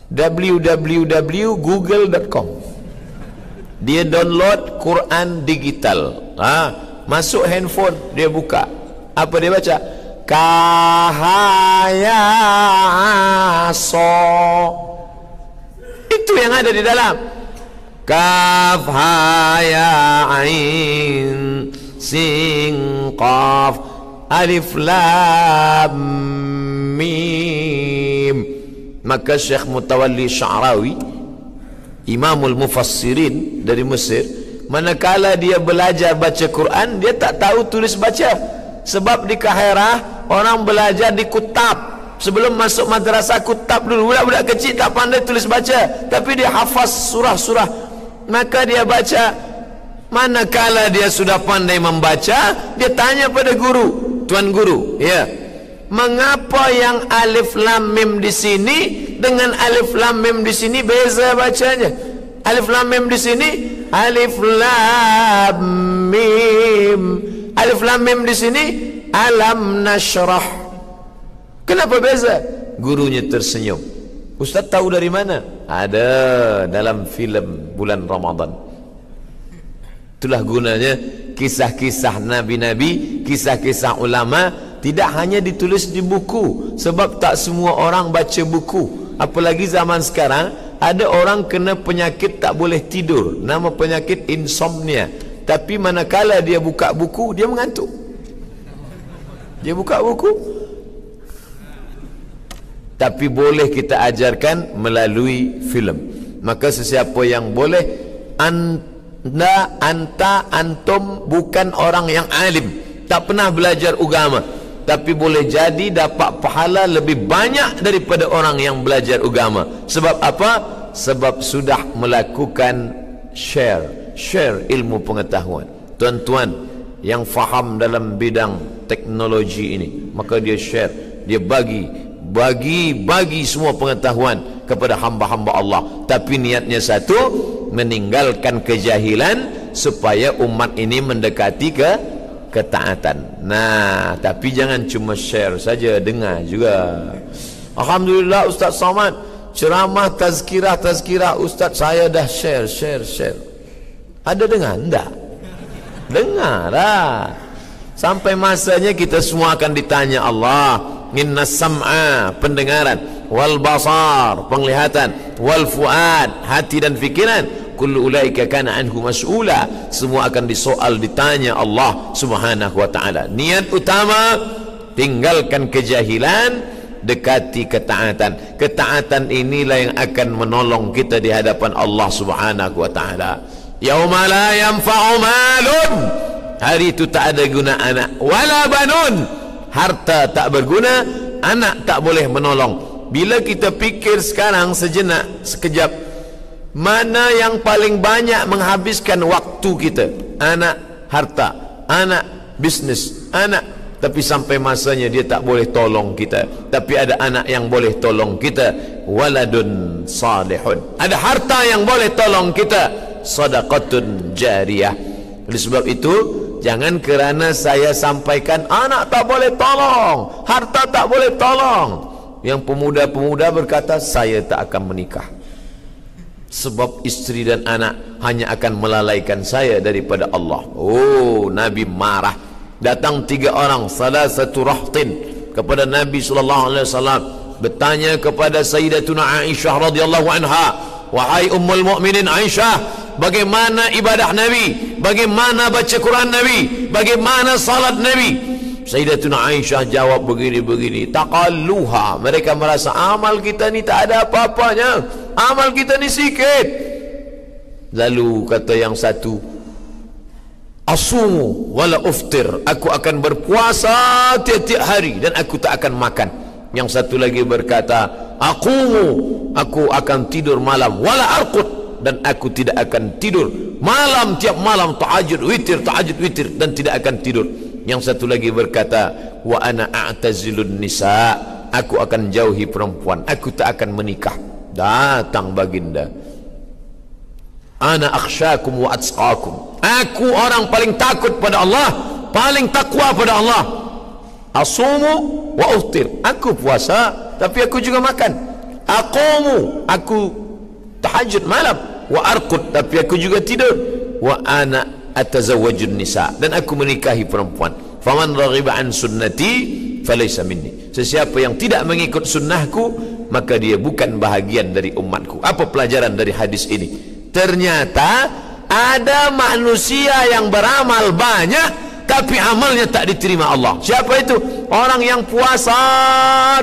www.google.com. Dia download Quran digital. Masuk handphone, dia buka. Apa dia baca? Kahaya so. Itu yang ada di dalam. Kaf haya ain sin qaf alif lam mim. Maka Syekh Mutawalli Sya'rawi, Imamul Mufassirin dari Mesir, manakala dia belajar baca Quran, dia tak tahu tulis baca. Sebab di Kaherah orang belajar di kutab. Sebelum masuk madrasah kutab dulu. Budak-budak kecil tak pandai tulis baca, tapi dia hafaz surah-surah. Maka dia baca. Manakala dia sudah pandai membaca, dia tanya pada guru, tuan guru, ya, mengapa yang alif lam mim di sini dengan alif lam mim di sini beza bacanya? Alif lam mim di sini alif lam mim. Alif lam mim di sini alam nashrah. Kenapa beza? Gurunya tersenyum. Ustaz tahu dari mana? Ada dalam filem bulan Ramadan. Itulah gunanya kisah-kisah nabi-nabi, kisah-kisah ulama tidak hanya ditulis di buku. Sebab tak semua orang baca buku. Apalagi zaman sekarang ada orang kena penyakit tak boleh tidur, nama penyakit insomnia. Tapi manakala dia buka buku, dia mengantuk. Dia buka buku. Tapi boleh kita ajarkan melalui filem. Maka sesiapa yang boleh, antum bukan orang yang alim, tak pernah belajar agama, tapi boleh jadi dapat pahala lebih banyak daripada orang yang belajar agama. Sebab apa? Sebab sudah melakukan share ilmu pengetahuan. Tuan-tuan yang faham dalam bidang teknologi ini, maka dia share, dia bagi semua pengetahuan kepada hamba-hamba Allah. Tapi niatnya satu, meninggalkan kejahilan supaya umat ini mendekati ketaatan. Nah, tapi jangan cuma share saja, dengar juga. Alhamdulillah Ustaz Somad ceramah tazkirah Ustaz saya dah share. Ada dengar? Enggak. Dengar lah. Sampai masanya kita semua akan ditanya Allah. Inna sam'a, pendengaran, wal basar, penglihatan, wal fuad, hati dan fikiran, kullu ulaika kana anhu mas'ula, semua akan disoal, ditanya Allah Subhanahu wa ta'ala. Niat utama, tinggalkan kejahilan dekati ketaatan. Ketaatan inilah yang akan menolong kita di hadapan Allah Subhanahu wa taala. Yauma la yanfa'u malun, hari itu tak ada guna anak, wala banun, harta tak berguna, anak tak boleh menolong. Bila kita fikir sekarang sejenak, sekejap, mana yang paling banyak menghabiskan waktu kita? Anak, harta, anak, bisnes, anak. Tapi sampai masanya dia tak boleh tolong kita. Tapi ada anak yang boleh tolong kita, waladun salihun. Ada harta yang boleh tolong kita, sadaqatun jariyah. Oleh sebab itu, jangan kerana saya sampaikan anak tak boleh tolong, harta tak boleh tolong, yang pemuda-pemuda berkata saya tak akan menikah, sebab isteri dan anak hanya akan melalaikan saya daripada Allah. Oh, Nabi marah. Datang 3 orang, salah satu rahtin, kepada Nabi SAW, bertanya kepada Sayyidatuna Aisyah radhiyallahu anha, wahai ummul mukminin Aisyah, bagaimana ibadah Nabi, bagaimana baca Quran Nabi, bagaimana salat Nabi? Sayyidatuna Aisyah jawab begini-begini, taqalluha, mereka merasa amal kita ni tak ada apa-apanya, amal kita ni sikit. Lalu kata yang satu, asumu wala uftir, aku akan berpuasa tiap-tiap hari dan aku tak akan makan. Yang satu lagi berkata, aku akan tidur malam, wala arqud, dan aku tidak akan tidur malam, tiap malam tahajud witir dan tidak akan tidur. Yang satu lagi berkata, wa ana a'tazilun nisa, aku akan jauhi perempuan, aku tak akan menikah. Datang baginda, ana akhsyakum wa atqakum, aku orang paling takut pada Allah, paling takwa pada Allah. Asumu wa uftir, aku puasa tapi aku juga makan. Aqumu, aku tahajud malam. Wa arqud, tapi aku juga tidur. Wa ana atazawwajun nisa, dan aku menikahi perempuan. Faman raghiba an sunnati falaysa minni, sesiapa yang tidak mengikut sunnahku maka dia bukan bahagian dari umatku. Apa pelajaran dari hadis ini? Ternyata ada manusia yang beramal banyak tapi amalnya tak diterima Allah. Siapa itu? Orang yang puasa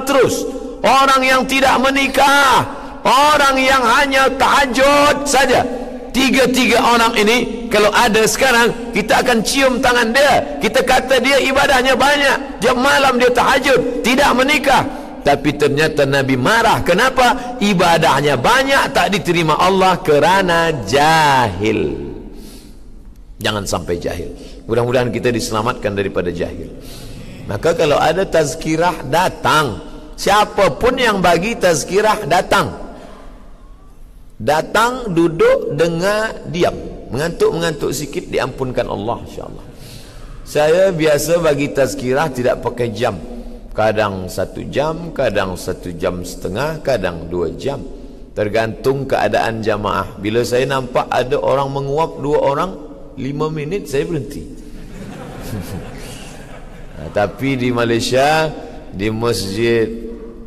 terus, orang yang tidak menikah, orang yang hanya tahajud saja. Tiga-tiga orang ini kalau ada sekarang, kita akan cium tangan dia, kita kata dia ibadahnya banyak, jam malam dia tahajud, tidak menikah. Tapi ternyata Nabi marah. Kenapa? Ibadahnya banyak tak diterima Allah kerana jahil. Jangan sampai jahil. Mudah-mudahan kita diselamatkan daripada jahil. Maka kalau ada tazkirah, datang. Siapapun yang bagi tazkirah, datang. Datang, duduk, dengar, diam. Mengantuk-mengantuk sikit, diampunkan Allah, insyaAllah. Saya biasa bagi tazkirah tidak pakai jam. Kadang 1 jam, kadang 1 jam setengah, kadang 2 jam, tergantung keadaan jamaah. Bila saya nampak ada orang menguap 2 orang 5 minit, saya berhenti. Tapi di Malaysia, di masjid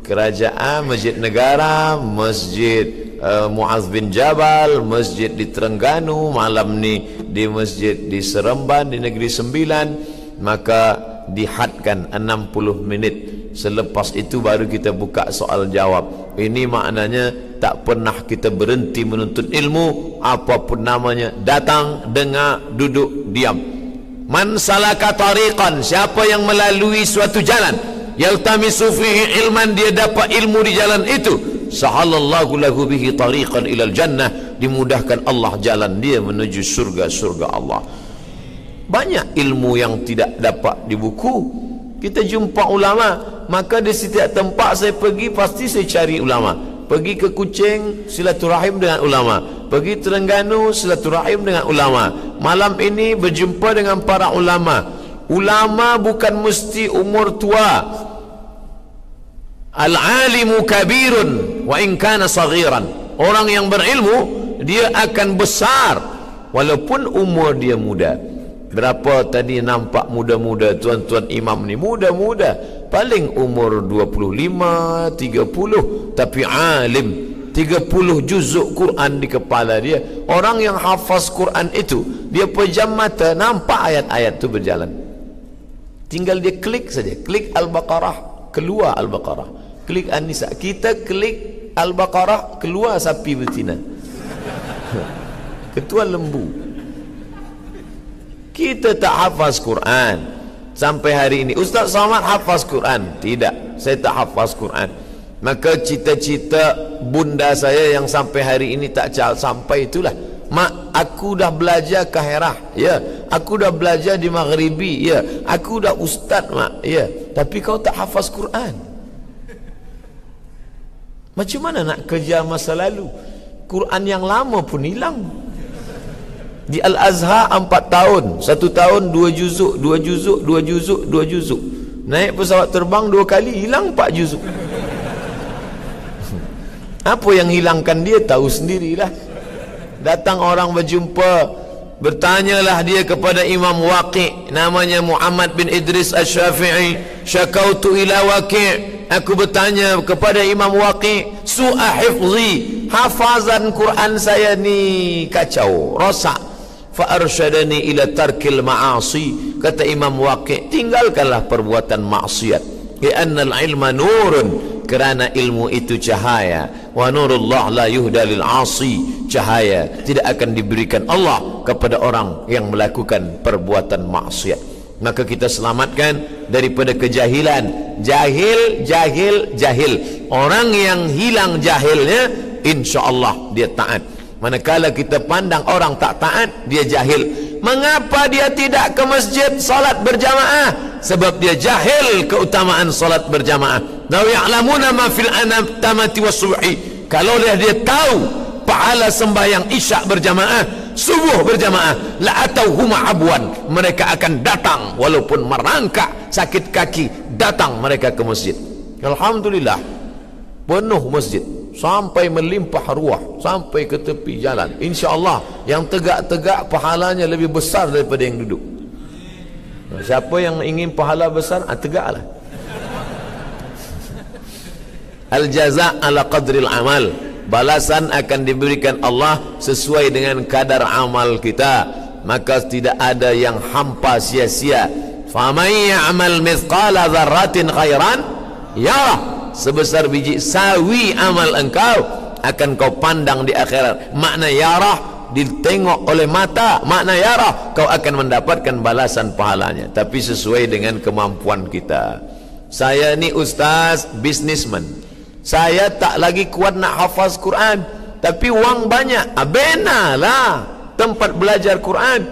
kerajaan, masjid negara, masjid Muaz bin Jabal, masjid di Terengganu, malam ni di masjid di Seremban di Negeri Sembilan, maka dihadkan 60 minit. Selepas itu baru kita buka soal jawab. Ini maknanya tak pernah kita berhenti menuntut ilmu, apapun namanya. Datang, dengar, duduk, diam. Man salaka tariqan, siapa yang melalui suatu jalan, yaltamisu fihi ilman, dia dapat ilmu di jalan itu, sahalallahu lahu bihi tariqan ilal jannah, dimudahkan Allah jalan dia menuju surga-surga Allah. Banyak ilmu yang tidak dapat di buku. Kita jumpa ulama, maka di setiap tempat saya pergi pasti saya cari ulama. Pergi ke Kuching, silaturahim dengan ulama. Pergi Terengganu, silaturahim dengan ulama. Malam ini berjumpa dengan para ulama. Ulama bukan mesti umur tua. Al-alimu kabirun wa in kana saghiran. Orang yang berilmu dia akan besar walaupun umur dia muda. Berapa tadi nampak muda-muda, tuan-tuan imam ni muda-muda, paling umur 25, 30, tapi alim, 30 juzuk Quran di kepala dia. Orang yang hafaz Quran itu, dia pejam mata, nampak ayat-ayat itu berjalan. Tinggal dia klik saja, klik Al-Baqarah, keluar Al-Baqarah. Klik An-Nisa. Kita klik Al-Baqarah, keluar sapi betina. Ketua lembu. Kita tak hafaz Quran sampai hari ini. Ustaz Somad hafaz Quran? Tidak, saya tak hafaz Quran. Maka cita-cita bunda saya yang sampai hari ini tak sampai itulah. Mak, aku dah belajar Kahirah, ya. Aku dah belajar di Maghribi, ya. Aku dah ustaz, mak, ya. Tapi kau tak hafaz Quran. Macam mana nak kejar masa lalu? Quran yang lama pun hilang. Di Al-Azhar 4 tahun, 1 tahun 2 juzuk, 2 juzuk, 2 juzuk, 2 juzuk. Naik pesawat terbang 2 kali, hilang 4 juzuk. Apa yang hilangkan dia tahu sendirilah. Datang orang berjumpa, bertanyalah dia kepada Imam Waqi', namanya Muhammad bin Idris Asy-Syafi'i. Syakautu ila Waqi', aku bertanya kepada Imam Waqi', su'a hifzi, hafazan Quran saya ni kacau, rosak. Fa arsyadani ila tarkil ma'asi, kata Imam Waqi', tinggalkanlah perbuatan maksiat. Li'anna al-ilma nurun, kerana ilmu itu cahaya. Wa nurullah la yuhda lil 'asi, cahaya tidak akan diberikan Allah kepada orang yang melakukan perbuatan maksiat. Maka kita selamatkan daripada kejahilan. Jahil, jahil, jahil. Orang yang hilang jahilnya, insya-Allah dia taat. Manakala kita pandang orang tak taat, dia jahil. Mengapa dia tidak ke masjid salat berjamaah? Sebab dia jahil keutamaan salat berjamaah. Law ya'lamuna ma fil anamati was-subhi, kalau dia tahu pahala sembahyang isyak berjamaah, subuh berjamaah, la atauhuma abwan, mereka akan datang walaupun merangkak, sakit kaki, datang mereka ke masjid. Alhamdulillah, penuh masjid sampai melimpah ruah, sampai ke tepi jalan. InsyaAllah yang tegak-tegak pahalanya lebih besar daripada yang duduk. Siapa yang ingin pahala besar, tegaklah. Al-jaza' ala qadril amal, balasan akan diberikan Allah sesuai dengan kadar amal kita. Maka tidak ada yang hampa sia-sia. Faman ya'mal mithqala dzarratin khairan yarah, sebesar biji sawi amal engkau akan kau pandang di akhirat. Makna yarah, ditengok oleh mata. Makna yarah, kau akan mendapatkan balasan pahalanya, tapi sesuai dengan kemampuan kita. Saya ni ustaz businessman, saya tak lagi kuat nak hafaz Quran, tapi wang banyak, benalah tempat belajar Quran.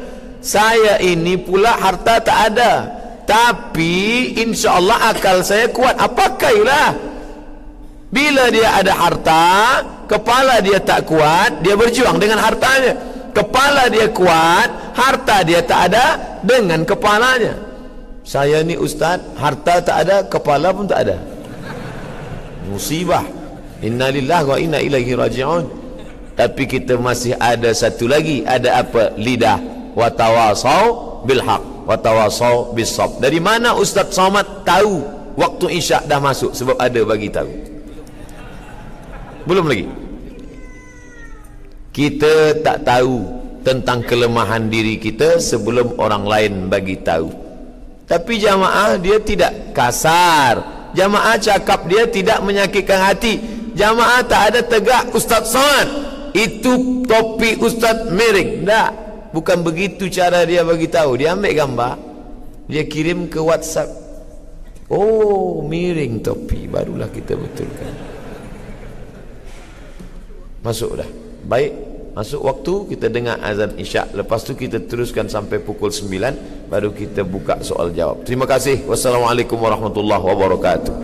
Saya ini pula harta tak ada, tapi insya-Allah akal saya kuat. Pakailah. Bila dia ada harta, kepala dia tak kuat, dia berjuang dengan hartanya. Kepala dia kuat, harta dia tak ada, dengan kepalanya. Saya ni ustaz, harta tak ada, kepala pun tak ada. Musibah. Innalillahi wa inna ilaihi raji'un. Tapi kita masih ada satu lagi. Ada apa? Lidah. Wa tawasau bil haq, wa tawasau bis sabr. Dari mana Ustaz Somad tahu waktu isyak dah masuk? Sebab ada bagi tahu. Belum lagi. Kita tak tahu tentang kelemahan diri kita sebelum orang lain bagi tahu. Tapi jamaah dia tidak kasar. Jamaah cakap dia tidak menyakitkan hati. Jamaah tak ada tegak Ustaz Somad, itu topi Ustaz miring. Tak. Bukan begitu cara dia bagi tahu. Dia ambil gambar, dia kirim ke WhatsApp. Oh, miring topi, barulah kita betulkan. Masuk dah. Baik, masuk waktu, kita dengar azan isyak. Lepas tu kita teruskan sampai pukul 9, baru kita buka soal jawab. Terima kasih. Wassalamualaikum warahmatullahi wabarakatuh.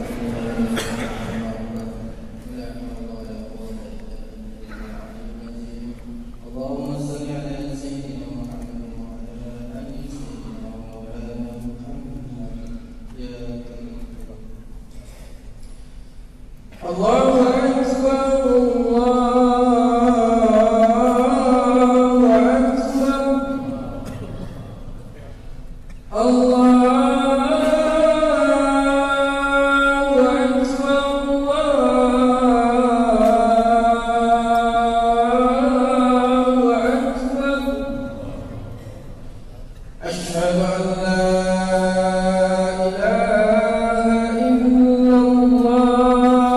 إله إلا الله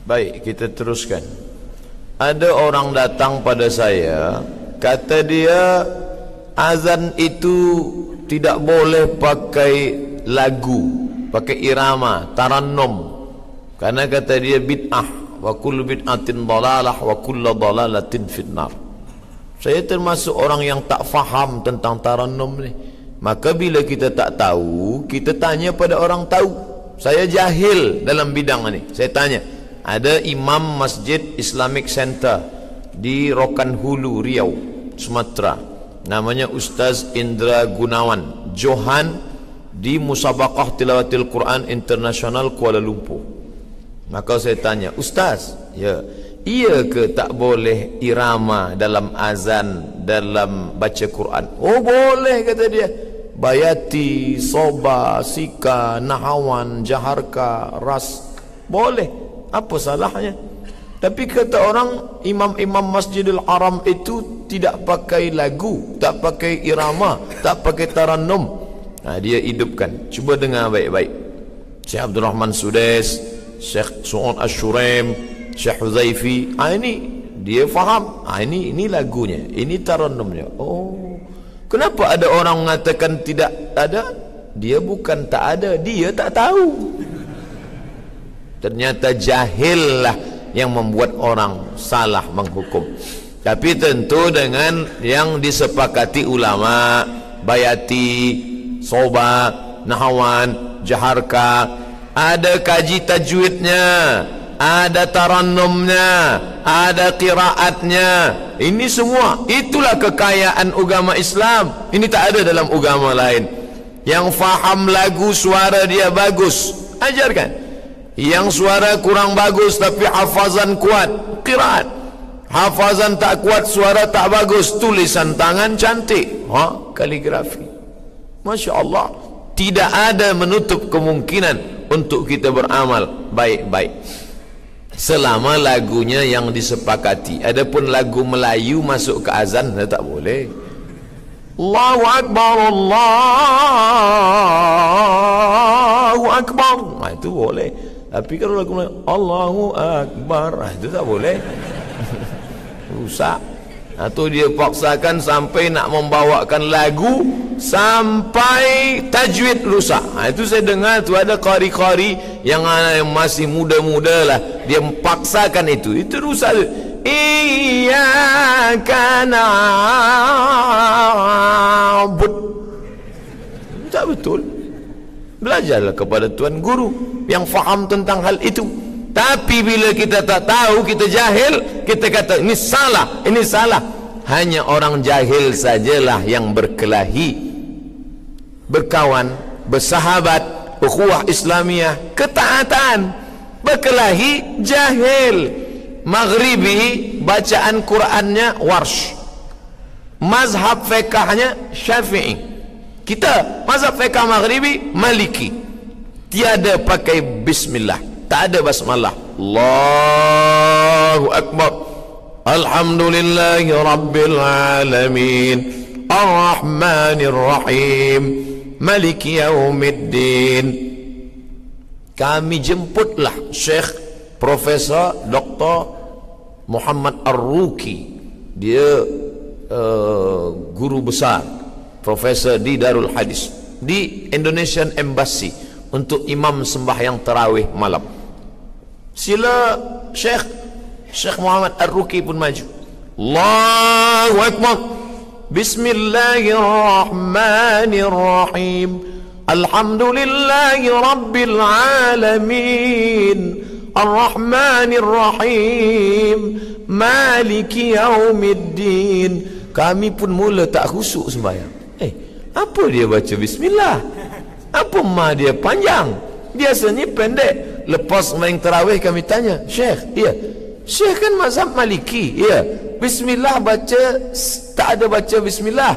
Baik, kita teruskan. Ada orang datang pada saya, kata dia azan itu tidak boleh pakai lagu, pakai irama, tarannum. Karena kata dia bid'ah, wa kullu bid'atin dalalah wa kullu dalalatin finnar. Saya termasuk orang yang tak faham tentang tarannum ni. Maka bila kita tak tahu, kita tanya pada orang tahu. Saya jahil dalam bidang ini. Saya tanya. Ada imam Masjid Islamic Center di Rokan Hulu, Riau, Sumatera. Namanya Ustaz Indra Gunawan Johan di Musabaqah Tilawatil Quran Internasional Kuala Lumpur. Maka saya tanya, Ustaz, ya, iya ke tak boleh irama dalam azan, dalam baca Quran? Oh boleh, kata dia. Bayati, soba, sika, nahawan, jaharka, ras, boleh. Apa salahnya? Tapi kata orang, imam-imam Masjidil Haram itu tidak pakai lagu, tak pakai irama, tak pakai tarannum. Nah, dia hidupkan. Cuba dengar baik-baik. Syekh Abdul Rahman Sudes, Syekh Su'ud Ash-Shuraim, Syekh Huzaifi. Ini dia faham. Ini lagunya, ini tarannumnya. Oh, kenapa ada orang mengatakan tidak ada? Dia bukan tak ada, dia tak tahu. Ternyata jahil lah yang membuat orang salah menghukum. Tapi tentu dengan yang disepakati ulama, bayati, soba, nahawan, jaharka, ada kaji tajwidnya, ada tarannumnya, ada qiraatnya. Ini semua, itulah kekayaan agama Islam. Ini tak ada dalam agama lain. Yang faham lagu, suara dia bagus, ajarkan. Yang suara kurang bagus tapi hafazan kuat, qiraat. Hafazan tak kuat, suara tak bagus, tulisan tangan cantik, kaligrafi. Masya Allah. Tidak ada menutup kemungkinan untuk kita beramal baik-baik selama lagunya yang disepakati. Adapun lagu Melayu masuk ke azan, tak boleh. Allahu Akbar, Allahu Akbar. Itu boleh. Tapi kalau lagu Allahu Akbar, itu tak boleh. Rusak. Atau dia paksakan sampai nak membawakan lagu sampai tajwid rusak. Itu saya dengar tu ada qari-qari yang masih muda-muda lah, dia paksakan itu rusak tu. Iyyaka na'bud. Tak betul. Belajarlah kepada tuan guru yang faham tentang hal itu. Tapi bila kita tak tahu, kita jahil, kita kata ini salah, ini salah. Hanya orang jahil sajalah yang berkelahi, berkawan, bersahabat, ukhuwah Islamiyah, ketaatan. Berkelahi jahil. Maghribi bacaan Qurannya Warsh, mazhab fiqahnya Syafi'i. Kita mazhab fiqah Maghribi Maliki. Tiada pakai bismillah, tak ada basmalah. Allahu Akbar, alhamdulillahi rabbil alamin, ar-rahmanir rahim, maliki yaumiddin. Kami jemputlah Syekh Profesor Dr. Muhammad Ar-Ruki. Dia guru besar, profesor di Darul Hadis, di Indonesian Embassy, untuk imam sembahyang tarawih malam. Sila Syekh Muhammad Ar-Ruki pun maju. Allahu Akbar, Bismillahirrahmanirrahim, alhamdulillahi rabbil alamin, Ar-Rahmanir-Rahim, Maliki Yaumiddin. Kami pun mula tak khusyuk sembahyang. Apa dia baca bismillah? Apa ma dia panjang? Biasanya pendek. Lepas main tarawih kami tanya, Syekh, ya, Syekh kan mazhab Maliki, ya, bismillah baca, tak ada baca bismillah.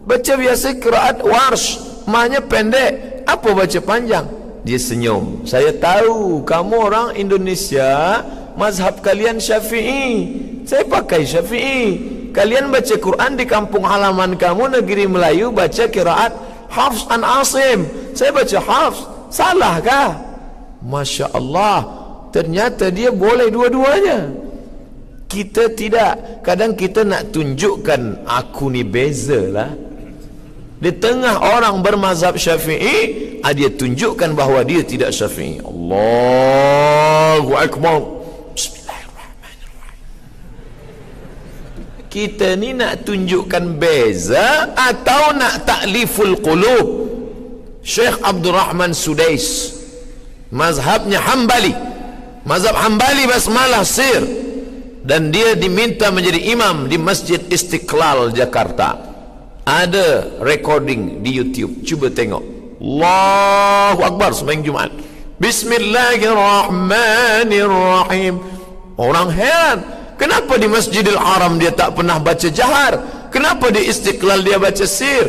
Baca biasa qiraat Warsh, ma-nya pendek. Apa baca panjang? Dia senyum. Saya tahu kamu orang Indonesia, mazhab kalian Syafi'i, saya pakai Syafi'i. Kalian baca Quran di kampung halaman kamu, negeri Melayu, baca qiraat Hafs an Asim, saya baca Hafs. Salahkah? Masya Allah, ternyata dia boleh dua-duanya. Kita tidak. Kadang kita nak tunjukkan aku ni beza lah. Di tengah orang bermazhab Syafi'i, dia tunjukkan bahawa dia tidak Syafi'i. Allahu Akbar, Bismillahirrahmanirrahim. Kita ni nak tunjukkan beza atau nak ta'liful qulub? Syekh Abdul Rahman Sudais, mazhabnya Hambali, mazhab Hambali basmalah sir, dan dia diminta menjadi imam di Masjid Istiqlal Jakarta. Ada recording di YouTube, cuba tengok. Allahu Akbar sembahyang Jumaat, Bismillahirrahmanirrahim. Orang heran, kenapa di Masjidil Haram dia tak pernah baca jahar? Kenapa di Istiqlal dia baca sir?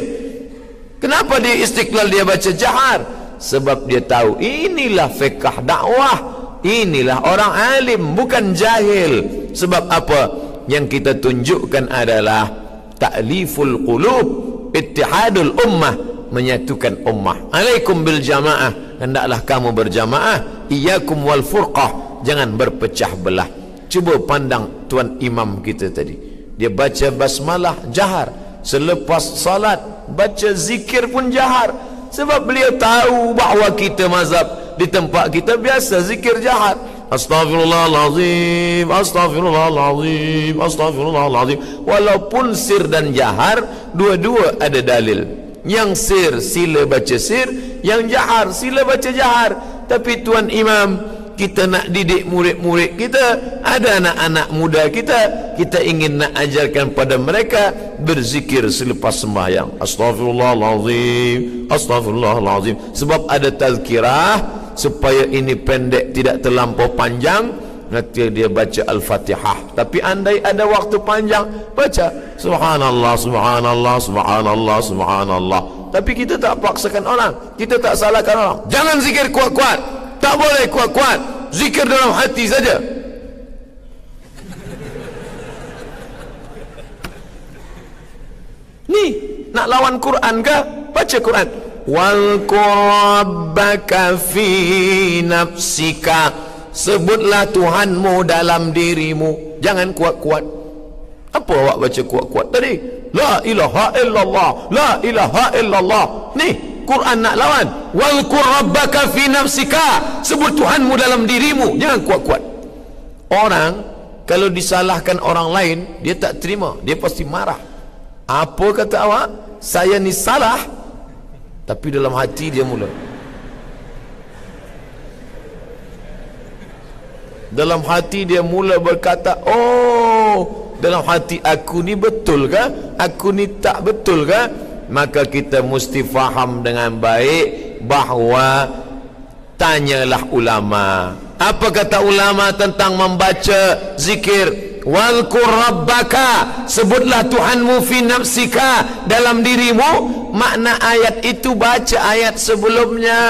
Kenapa di Istiqlal dia baca jahar? Sebab dia tahu inilah fiqh dakwah, inilah orang alim, bukan jahil. Sebab apa? Yang kita tunjukkan adalah ta'liful qulub, ittihadul ummah, menyatukan ummah. Alaikum bil jamaah, hendaklah kamu berjamaah. Iyyakum wal furqah, jangan berpecah belah. Cuba pandang tuan imam kita tadi, dia baca basmalah jahar, selepas salat baca zikir pun jahar. Sebab beliau tahu bahawa kita mazhab di tempat kita biasa zikir jahar. Astaghfirullahalazim, astaghfirullahalazim, astaghfirullahalazim. Walaupun sir dan jahar, dua-dua ada dalil. Yang sir sila baca sir, yang jahar sila baca jahar. Tapi tuan imam, kita nak didik murid-murid kita, ada anak-anak muda kita, kita ingin nak ajarkan pada mereka berzikir selepas sembahyang. Astaghfirullahalazim, astaghfirullahalazim. Sebab ada tazkirah, supaya ini pendek, tidak terlampau panjang, nanti dia baca Al-Fatihah. Tapi andai ada waktu panjang, baca Subhanallah, Subhanallah, Subhanallah, Subhanallah. Tapi kita tak paksakan orang, kita tak salahkan orang. Jangan zikir kuat-kuat, tak boleh kuat-kuat, zikir dalam hati saja. Ni Nak lawan Quran ke? Baca Quran. Wal rabbaka fi nafsika, sebutlah Tuhanmu dalam dirimu, jangan kuat-kuat. Apa awak baca kuat-kuat tadi? La ilaha illallah, la ilaha illallah. Ni Quran nak lawan. Wal rabbaka fi nafsika, sebut Tuhanmu dalam dirimu, jangan kuat-kuat. Orang kalau disalahkan orang lain, dia tak terima, dia pasti marah. Apa kata awak? Saya ni salah, tapi dalam hati dia mula, dalam hati dia mula berkata, oh, dalam hati aku ni betul ke? Aku ni tak betul ke? Maka kita mesti faham dengan baik bahawa tanyalah ulama. Apa kata ulama tentang membaca zikir? Walqur rabbaka, sebutlah Tuhanmu fi nafsika, dalam dirimu. Makna ayat itu baca ayat sebelumnya.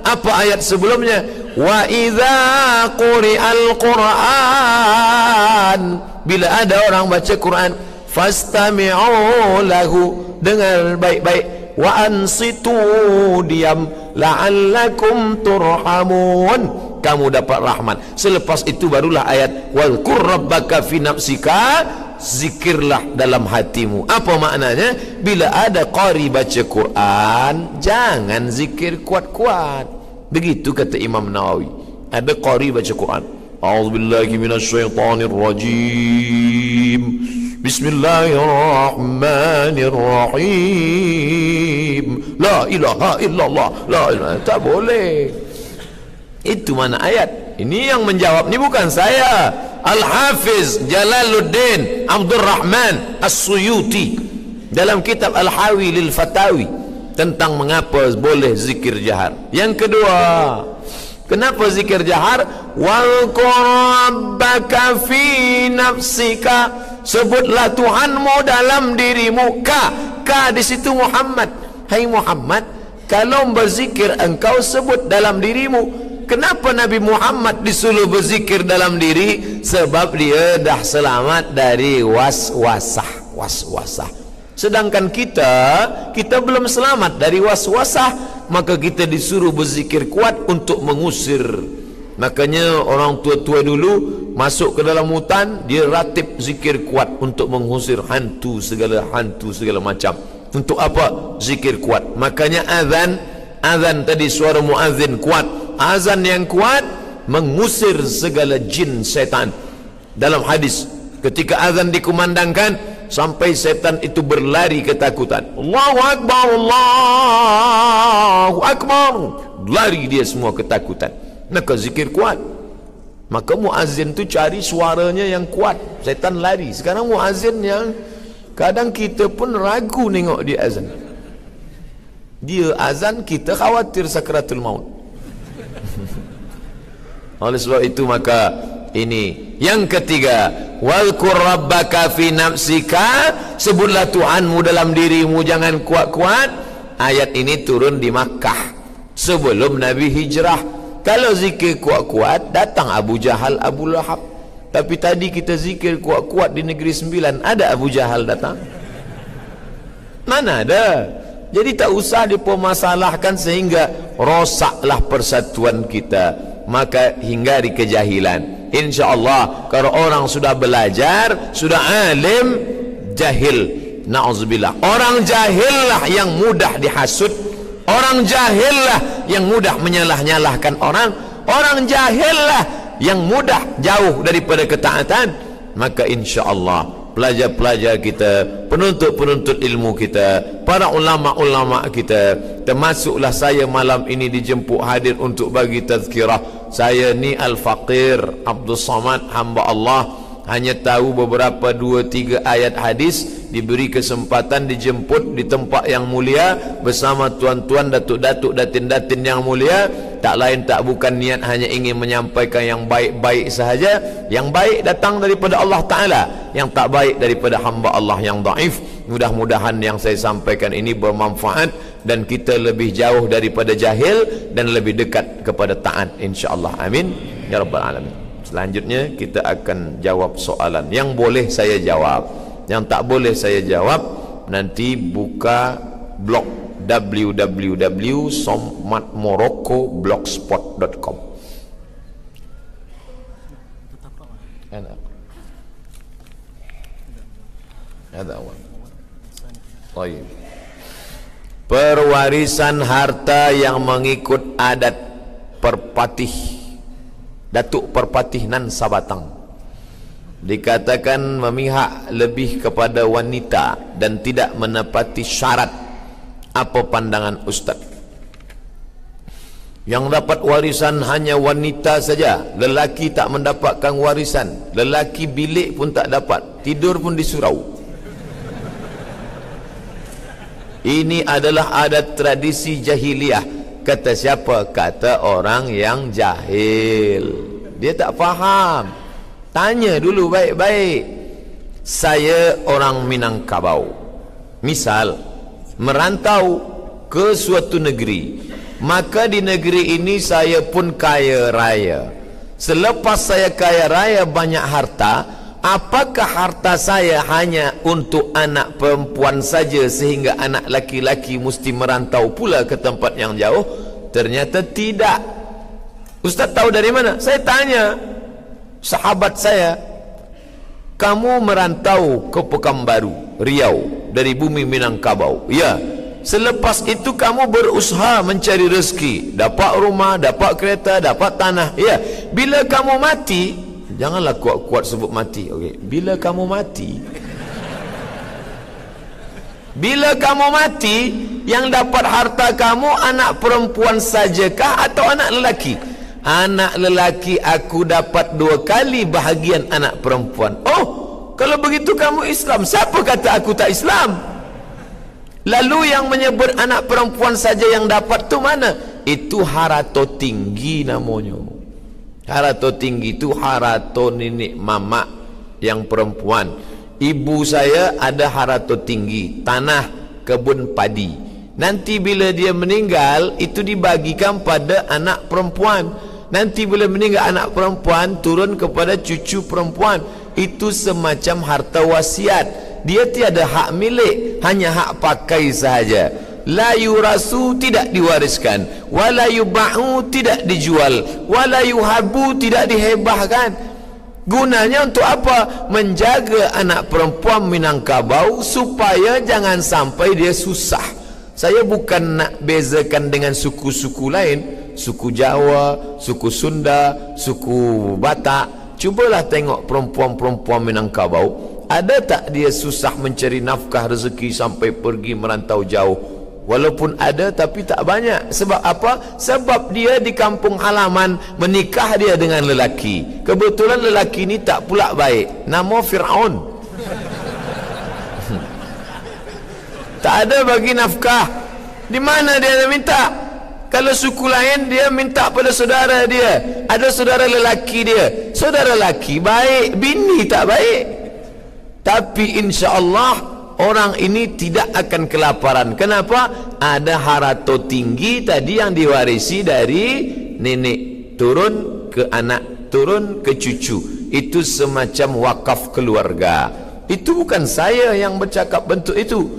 Apa ayat sebelumnya? Wa idza quri'al Qur'an, bila ada orang baca Quran, fastami'u lahu, dengar baik-baik. Wa ansitu, diam. La'allakum turhamun, kamu dapat rahmat. Selepas itu barulah ayat wal rabbaka fi nafsika, zikirlah dalam hatimu. Apa maknanya? Bila ada qari baca Quran, jangan zikir kuat-kuat. Begitu kata Imam Nawawi. Ada qari baca Quran, a'udzubillahi minasyaitonir rajim, bismillahirrahmanirrahim, la ilaha illallah, la ilaha. Tak boleh. Itu mana ayat. Ini yang menjawab ni bukan saya, Al-Hafiz Jalaluddin Abdul Rahman As-Suyuti dalam kitab Al-Hawi lil Fatawi tentang mengapa boleh zikir jahar. Yang kedua, kenapa zikir jahar? Wal rabbaka fi nafsika, sebutlah Tuhanmu dalam dirimu. Ka di situ Muhammad. Hai Muhammad, kalau berzikir engkau sebut dalam dirimu. Kenapa Nabi Muhammad disuruh berzikir dalam diri? Sebab dia dah selamat dari waswasah. Sedangkan kita belum selamat dari waswasah, maka kita disuruh berzikir kuat untuk mengusir. Makanya orang tua-tua dulu masuk ke dalam hutan, dia ratib zikir kuat untuk mengusir hantu segala macam. Untuk apa? Zikir kuat. Makanya azan tadi suara muazzin kuat. Azan yang kuat mengusir segala jin setan. Dalam hadis, ketika azan dikumandangkan, sampai setan itu berlari ketakutan. Allahu Akbar, Allahu Akbar, lari dia semua ketakutan. Maka zikir kuat. Maka muazzin tu cari suaranya yang kuat, setan lari. Sekarang muazzin yang kadang kita pun ragu nengok dia azan. Dia azan, kita khawatir sakratul maut. Oleh sebab itu maka ini yang ketiga, walqur rabbaka fi nafsika, sebutlah Tuhanmu dalam dirimu, jangan kuat-kuat. Ayat ini turun di Makkah sebelum Nabi hijrah. Kalau zikir kuat-kuat, datang Abu Jahal, Abu Lahab. Tapi tadi kita zikir kuat-kuat di Negeri Sembilan, ada Abu Jahal datang? Mana ada. Jadi tak usah dipermasalahkan sehingga rosaklah persatuan kita. Maka hindari kejahilan. InsyaAllah kalau orang sudah belajar, sudah alim, jahil, na'udzubillah. Orang jahillah yang mudah dihasut. Orang jahillah yang mudah menyalah-nyalahkan orang. Orang jahillah yang mudah jauh daripada ketaatan. Maka insyaAllah pelajar-pelajar kita, penuntut-penuntut ilmu kita, para ulama-ulama kita, termasuklah saya malam ini dijemput hadir untuk bagi tazkirah. Saya ni Al-Faqir Abdul Samad, hamba Allah, hanya tahu beberapa 2-3 ayat hadis, diberi kesempatan dijemput di tempat yang mulia bersama tuan-tuan, datuk-datuk, datin-datin yang mulia. Tak lain tak bukan niat hanya ingin menyampaikan yang baik-baik sahaja. Yang baik datang daripada Allah Ta'ala, yang tak baik daripada hamba Allah yang daif. Mudah-mudahan yang saya sampaikan ini bermanfaat dan kita lebih jauh daripada jahil dan lebih dekat kepada taat, insyaAllah. Amin ya Rabbal Alamin. Selanjutnya kita akan jawab soalan. Yang boleh saya jawab, yang tak boleh saya jawab nanti buka blog www.sommatmorocco.blogspot.com. Enak. Ada awal. Baik. Perwarisan harta yang mengikut adat perpatih, Datuk Perpatih Nan Sabatang, dikatakan memihak lebih kepada wanita dan tidak menepati syarat. Apa pandangan Ustaz? Yang dapat warisan hanya wanita saja, lelaki tak mendapatkan warisan. Lelaki bilik pun tak dapat, tidur pun di surau. Ini adalah adat tradisi jahiliyah. Kata siapa? Kata orang yang jahil. Dia tak faham. Tanya dulu baik-baik. Saya orang Minangkabau, misal merantau ke suatu negeri, maka di negeri ini saya pun kaya raya. Selepas saya kaya raya banyak harta, apakah harta saya hanya untuk anak perempuan saja sehingga anak laki-laki mesti merantau pula ke tempat yang jauh? Ternyata tidak. Ustaz tahu dari mana? Saya tanya sahabat saya, kamu merantau ke Pekanbaru, Riau, dari bumi Minangkabau. Ya. Selepas itu kamu berusaha mencari rezeki, dapat rumah, dapat kereta, dapat tanah. Ya. Bila kamu mati, janganlah kuat-kuat sebut mati. Okey. Bila kamu mati, bila kamu mati, yang dapat harta kamu anak perempuan sajakah atau anak lelaki? Anak lelaki aku dapat 2 kali bahagian anak perempuan. Oh, kalau begitu kamu Islam. Siapa kata aku tak Islam? Lalu yang menyebut anak perempuan saja yang dapat tu mana? Itu harato tinggi namanya. Harato tinggi itu harato nenek mama yang perempuan. Ibu saya ada harato tinggi, tanah kebun padi. Nanti bila dia meninggal, itu dibagikan pada anak perempuan. Nanti bila meninggal anak perempuan, turun kepada cucu perempuan. Itu semacam harta wasiat. Dia tiada hak milik, hanya hak pakai sahaja. La yurasu, tidak diwariskan. Wala yuba'u, tidak dijual. Wala yuhabu, tidak dihebahkan. Gunanya untuk apa? Menjaga anak perempuan Minangkabau supaya jangan sampai dia susah. Saya bukan nak bezakan dengan suku-suku lain, suku Jawa, suku Sunda, suku Batak. Cubalah tengok perempuan-perempuan Minangkabau, ada tak dia susah mencari nafkah rezeki sampai pergi merantau jauh? Walaupun ada, tapi tak banyak. Sebab apa? Sebab dia di kampung halaman menikah dia dengan lelaki. Kebetulan lelaki ni tak pula baik, nama Fir'aun. Tak ada bagi nafkah. Di mana dia minta? Kalau suku lain dia minta pada saudara dia. Ada saudara lelaki dia. Saudara lelaki baik, bini tak baik. Tapi insya-Allah orang ini tidak akan kelaparan. Kenapa? Ada harato tinggi tadi yang diwarisi dari nenek turun ke anak, turun ke cucu. Itu semacam wakaf keluarga. Itu bukan saya yang bercakap bentuk itu.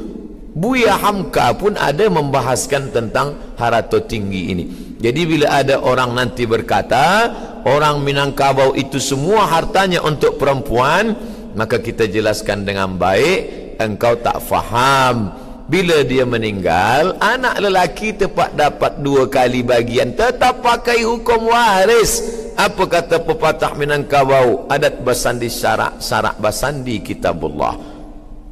Buya Hamka pun ada membahaskan tentang harato tinggi ini. Jadi bila ada orang nanti berkata orang Minangkabau itu semua hartanya untuk perempuan, maka kita jelaskan dengan baik, engkau tak faham. Bila dia meninggal, anak lelaki tepat dapat 2 kali bagian, tetap pakai hukum waris. Apa kata pepatah Minangkabau? Adat basandi syarak, syarak basandi kitabullah.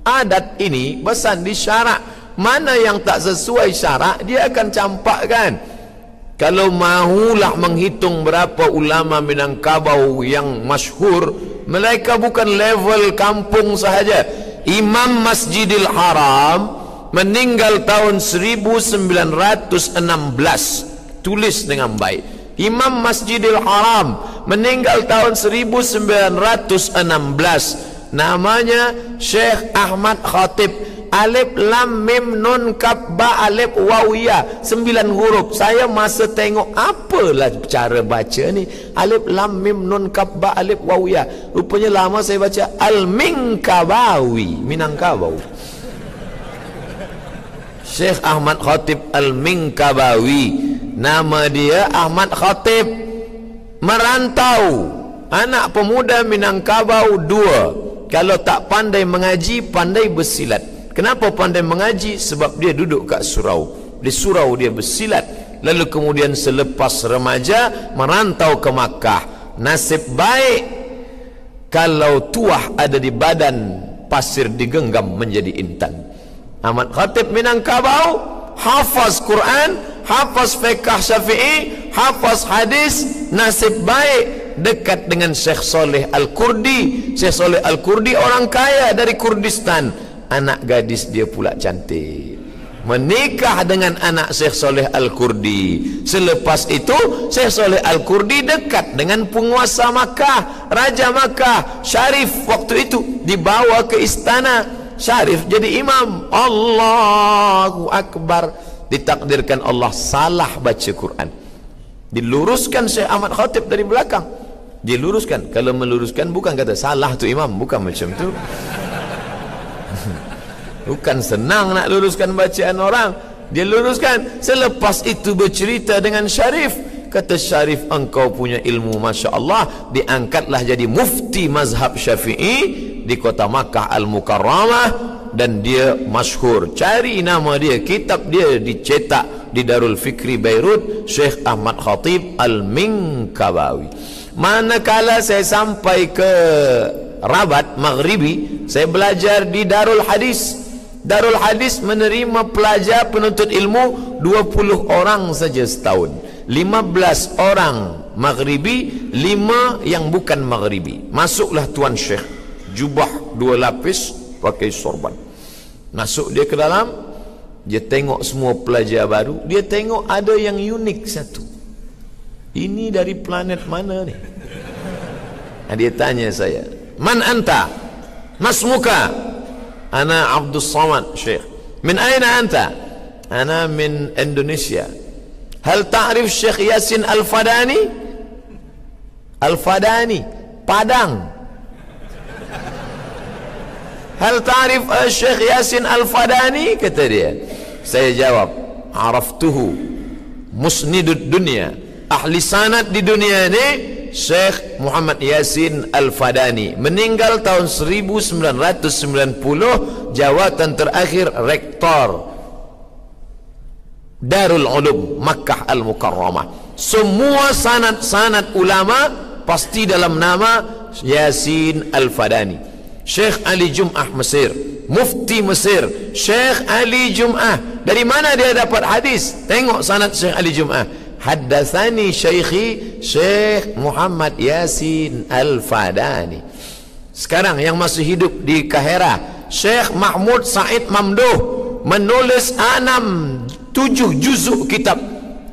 Adat ini basandi syarak. Mana yang tak sesuai syarak, dia akan campakkan. Kalau mahulah menghitung berapa ulama Minangkabau yang masyhur, mereka bukan level kampung sahaja. Imam Masjidil Haram meninggal tahun 1916. Tulis dengan baik. Imam Masjidil Haram meninggal tahun 1916. Namanya Syekh Ahmad Khatib. Alif lam mim nun kaf ba alif wawiyah, 9 huruf. Saya masa tengok apalah cara baca ni, alif lam mim nun kaf ba alif wawiyah. Rupanya lama saya baca Al-Minkabawi, Minangkabau. Syekh Ahmad Khatib Al-Minkabawi. Nama dia Ahmad Khatib, merantau, anak pemuda Minangkabau 2. Kalau tak pandai mengaji, pandai bersilat. Kenapa pandai mengaji? Sebab dia duduk kat surau. Di surau dia bersilat. Lalu kemudian selepas remaja merantau ke Makkah. Nasib baik kalau tuah ada di badan, pasir digenggam menjadi intan. Ahmad Khatib Minangkabau hafaz Quran, hafaz fiqh Syafi'i, hafaz hadis. Nasib baik dekat dengan Syekh Saleh Al-Kurdi. Syekh Saleh Al-Kurdi orang kaya dari Kurdistan. Anak gadis dia pula cantik, menikah dengan anak Syekh Saleh Al-Kurdi. Selepas itu Syekh Saleh Al-Kurdi dekat dengan penguasa Makkah, Raja Makkah Syarif. Waktu itu dibawa ke istana. Syarif jadi imam. Allahu Akbar. Ditakdirkan Allah salah baca Quran. Diluruskan Syekh Ahmad Khatib dari belakang. Diluruskan. Kalau meluruskan bukan kata salah tu imam, bukan macam tu. Bukan senang nak luruskan bacaan orang. Dia luruskan. Selepas itu bercerita dengan Syarif. Kata Syarif, engkau punya ilmu Masya Allah. Diangkatlah jadi mufti mazhab Syafi'i di kota Makkah Al-Mukarramah. Dan dia masyhur. Cari nama dia, kitab dia dicetak di Darul Fikri Beirut. Syekh Ahmad Khatib Al-Minkabawi. Manakala saya sampai ke Rabat Maghribi, saya belajar di Darul Hadis. Darul Hadis menerima pelajar penuntut ilmu 20 orang saja setahun. 15 orang Maghribi, 5 yang bukan Maghribi. Masuklah Tuan Syekh, jubah 2 lapis, pakai sorban. Masuk dia ke dalam. Dia tengok semua pelajar baru. Dia tengok ada yang unik satu. Ini dari planet mana ni? Dia tanya saya, man anta? Masmuka? Ana Abdul Samad Syekh. Min aina anta? Ana min Indonesia. Hal ta'rif Syekh Yasin Al-Fadani? Al-Fadani Padang. Hal ta'rif Syekh Yasin Al-Fadani? Kata dia. Saya jawab, araftuhu musnidud dunia. Ahli sanad di dunia ini Syekh Muhammad Yasin Al-Fadani. Meninggal tahun 1990. Jawatan terakhir rektor Darul Ulum Makkah Al-Mukarramah. Semua sanad-sanad ulama pasti dalam nama Yasin Al-Fadani. Syekh Ali Jum'ah Mesir, Mufti Mesir, Syekh Ali Jum'ah. Dari mana dia dapat hadis? Tengok sanad Syekh Ali Jum'ah. Haddatsani Syekhi Syekh Muhammad Yasin Al-Fadani. Sekarang yang masih hidup di Kahira, Syekh Mahmud Said Mamduh menulis 7 juzuk kitab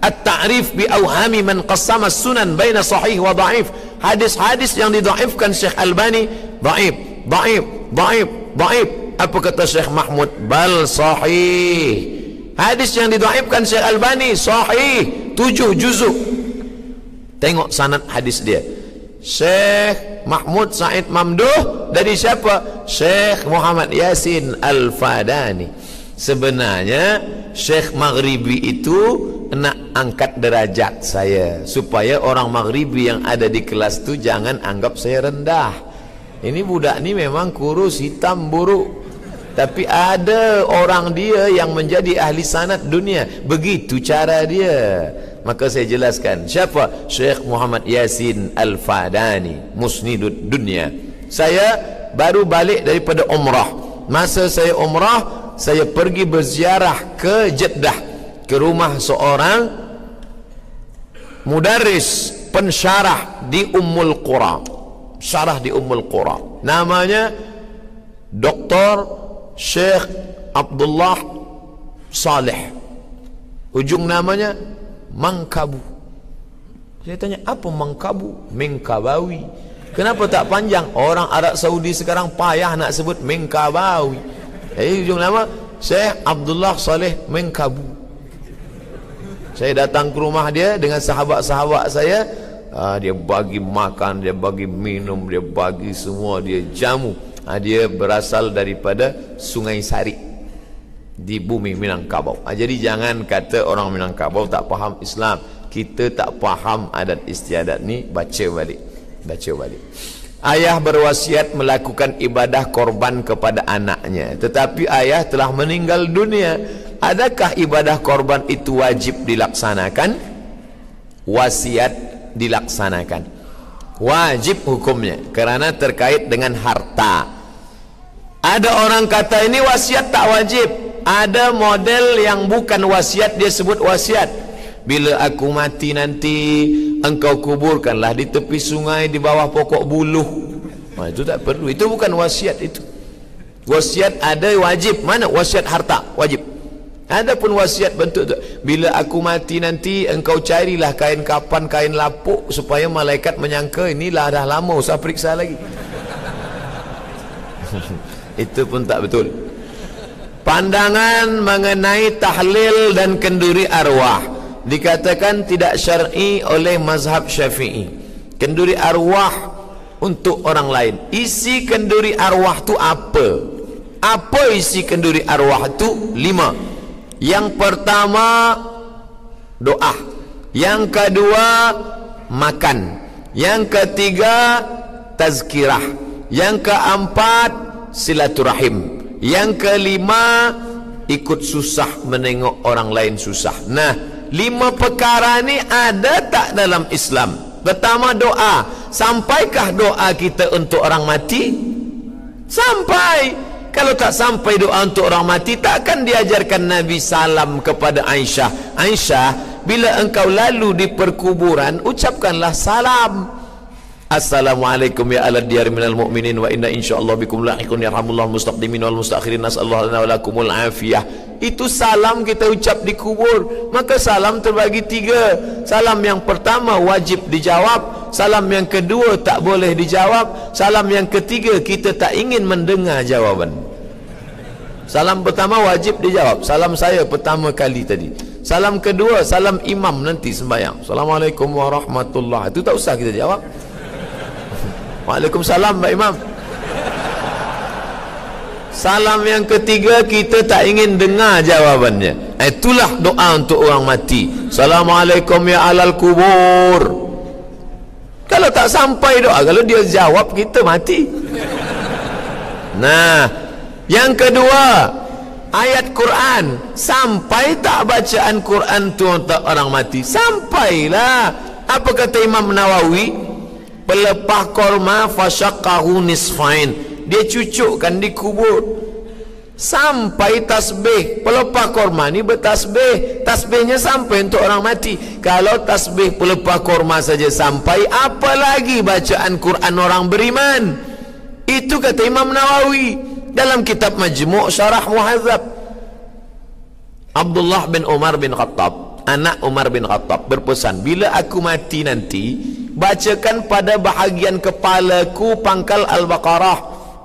At-Ta'rif bi Awhami man qassama sunan baina sahih wa dhaif. Hadis-hadis yang didhaifkan Syekh Albani, dhaif, dhaif, dhaif, dhaif. Apa kata Syekh Mahmud? Bal sahih. Hadis yang didhaifkan Syekh Albani sahih, 7 juzuk. Tengok sanad hadis dia. Syekh Mahmud Said Mamduh dari siapa? Syekh Muhammad Yasin Al-Fadani. Sebenarnya Syekh Maghribi itu nak angkat derajat saya, supaya orang Maghribi yang ada di kelas tu jangan anggap saya rendah. Ini budak ni memang kurus, hitam, buruk, tapi ada orang dia yang menjadi ahli sanad dunia. Begitu cara dia. Maka saya jelaskan siapa? Syekh Muhammad Yasin Al-Fadani, musnidud dunia. Saya baru balik daripada umrah. Masa saya umrah, saya pergi berziarah ke Jeddah, ke rumah seorang mudarris pensyarah di Ummul Qura. Syarah di Ummul Qura. Namanya Dr. Syekh Abdullah Saleh. Ujung namanya Mangkabu. Saya tanya, apa Mangkabu? Minkabawi. Kenapa tak panjang? Orang Arab Saudi sekarang payah nak sebut Minkabawi. Jadi ujung nama Syekh Abdullah Saleh Minkabu. Saya datang ke rumah dia dengan sahabat-sahabat saya. Dia bagi makan, dia bagi minum, dia bagi semua, dia jamu. Dia berasal daripada Sungai Sari. di bumi Minangkabau. Jadi jangan kata orang Minangkabau tak faham Islam. Kita tak faham adat istiadat ni, baca balik. Ayah berwasiat melakukan ibadah korban kepada anaknya, tetapi ayah telah meninggal dunia. Adakah ibadah korban itu wajib dilaksanakan? Wasiat dilaksanakan, wajib hukumnya, kerana terkait dengan harta. Ada orang kata ini wasiat tak wajib. Ada model yang bukan wasiat, dia sebut wasiat. Bila aku mati nanti, engkau kuburkanlah di tepi sungai di bawah pokok buluh. Itu tak perlu, itu bukan wasiat. Itu wasiat ada wajib. Mana wasiat harta? Wajib. Adapun wasiat bentuk tu, bila aku mati nanti, engkau carilah kain kapan, kain lapuk, supaya malaikat menyangka inilah dah lama usah periksa lagi. Itu pun tak betul. Pandangan mengenai tahlil dan kenduri arwah dikatakan tidak syar'i oleh mazhab Syafi'i. Kenduri arwah untuk orang lain. Isi kenduri arwah tu apa? Apa isi kenduri arwah tu? 5. Yang pertama, doa. Yang kedua, makan. Yang ketiga, tazkirah. Yang keempat, silaturahim. Yang kelima, ikut susah menengok orang lain susah. Nah, 5 perkara ni ada tak dalam Islam? Pertama, doa. Sampaikah doa kita untuk orang mati? Sampai. Kalau tak sampai doa untuk orang mati, takkan diajarkan Nabi salam kepada Aisyah. Aisyah, bila engkau lalu di perkuburan, ucapkanlah salam. Assalamualaikum ya ala diyar minal mu'minin wa inna insyaallah bikum lahiqun yarhamullah mustaqdimin wal mustakhirin nas'allahu lana wa lakumul afiyah. Itu salam kita ucap di kubur. Maka salam terbagi 3. Salam yang pertama wajib dijawab, salam yang kedua tak boleh dijawab, salam yang ketiga kita tak ingin mendengar jawaban. Salam pertama wajib dijawab, salam saya pertama kali tadi. Salam kedua, salam imam nanti sembahyang, Assalamualaikum warahmatullahi, itu tak usah kita jawab. Waalaikumsalam Pak Imam. Salam yang ketiga kita tak ingin dengar jawabannya. Itulah doa untuk orang mati. Assalamualaikum ya alal kubur. Kalau tak sampai doa, kalau dia jawab kita mati. Nah, yang kedua, ayat Quran. Sampai tak bacaan Quran tu untuk orang mati? Sampailah. Apa kata Imam Nawawi? Pelepah korma fasyaqahu nisfain, dia cucukkan di kubur sampai tasbih. Pelepah korma ni bertasbih, tasbihnya sampai untuk orang mati. Kalau tasbih pelepah korma saja sampai, apa lagi bacaan Quran orang beriman? Itu kata Imam Nawawi dalam kitab Majmu' Syarah Muhadzab. Abdullah bin Umar bin Khattab, anak Umar bin Khattab, berpesan, bila aku mati nanti, bacakan pada bahagian kepalaku pangkal Al-Baqarah,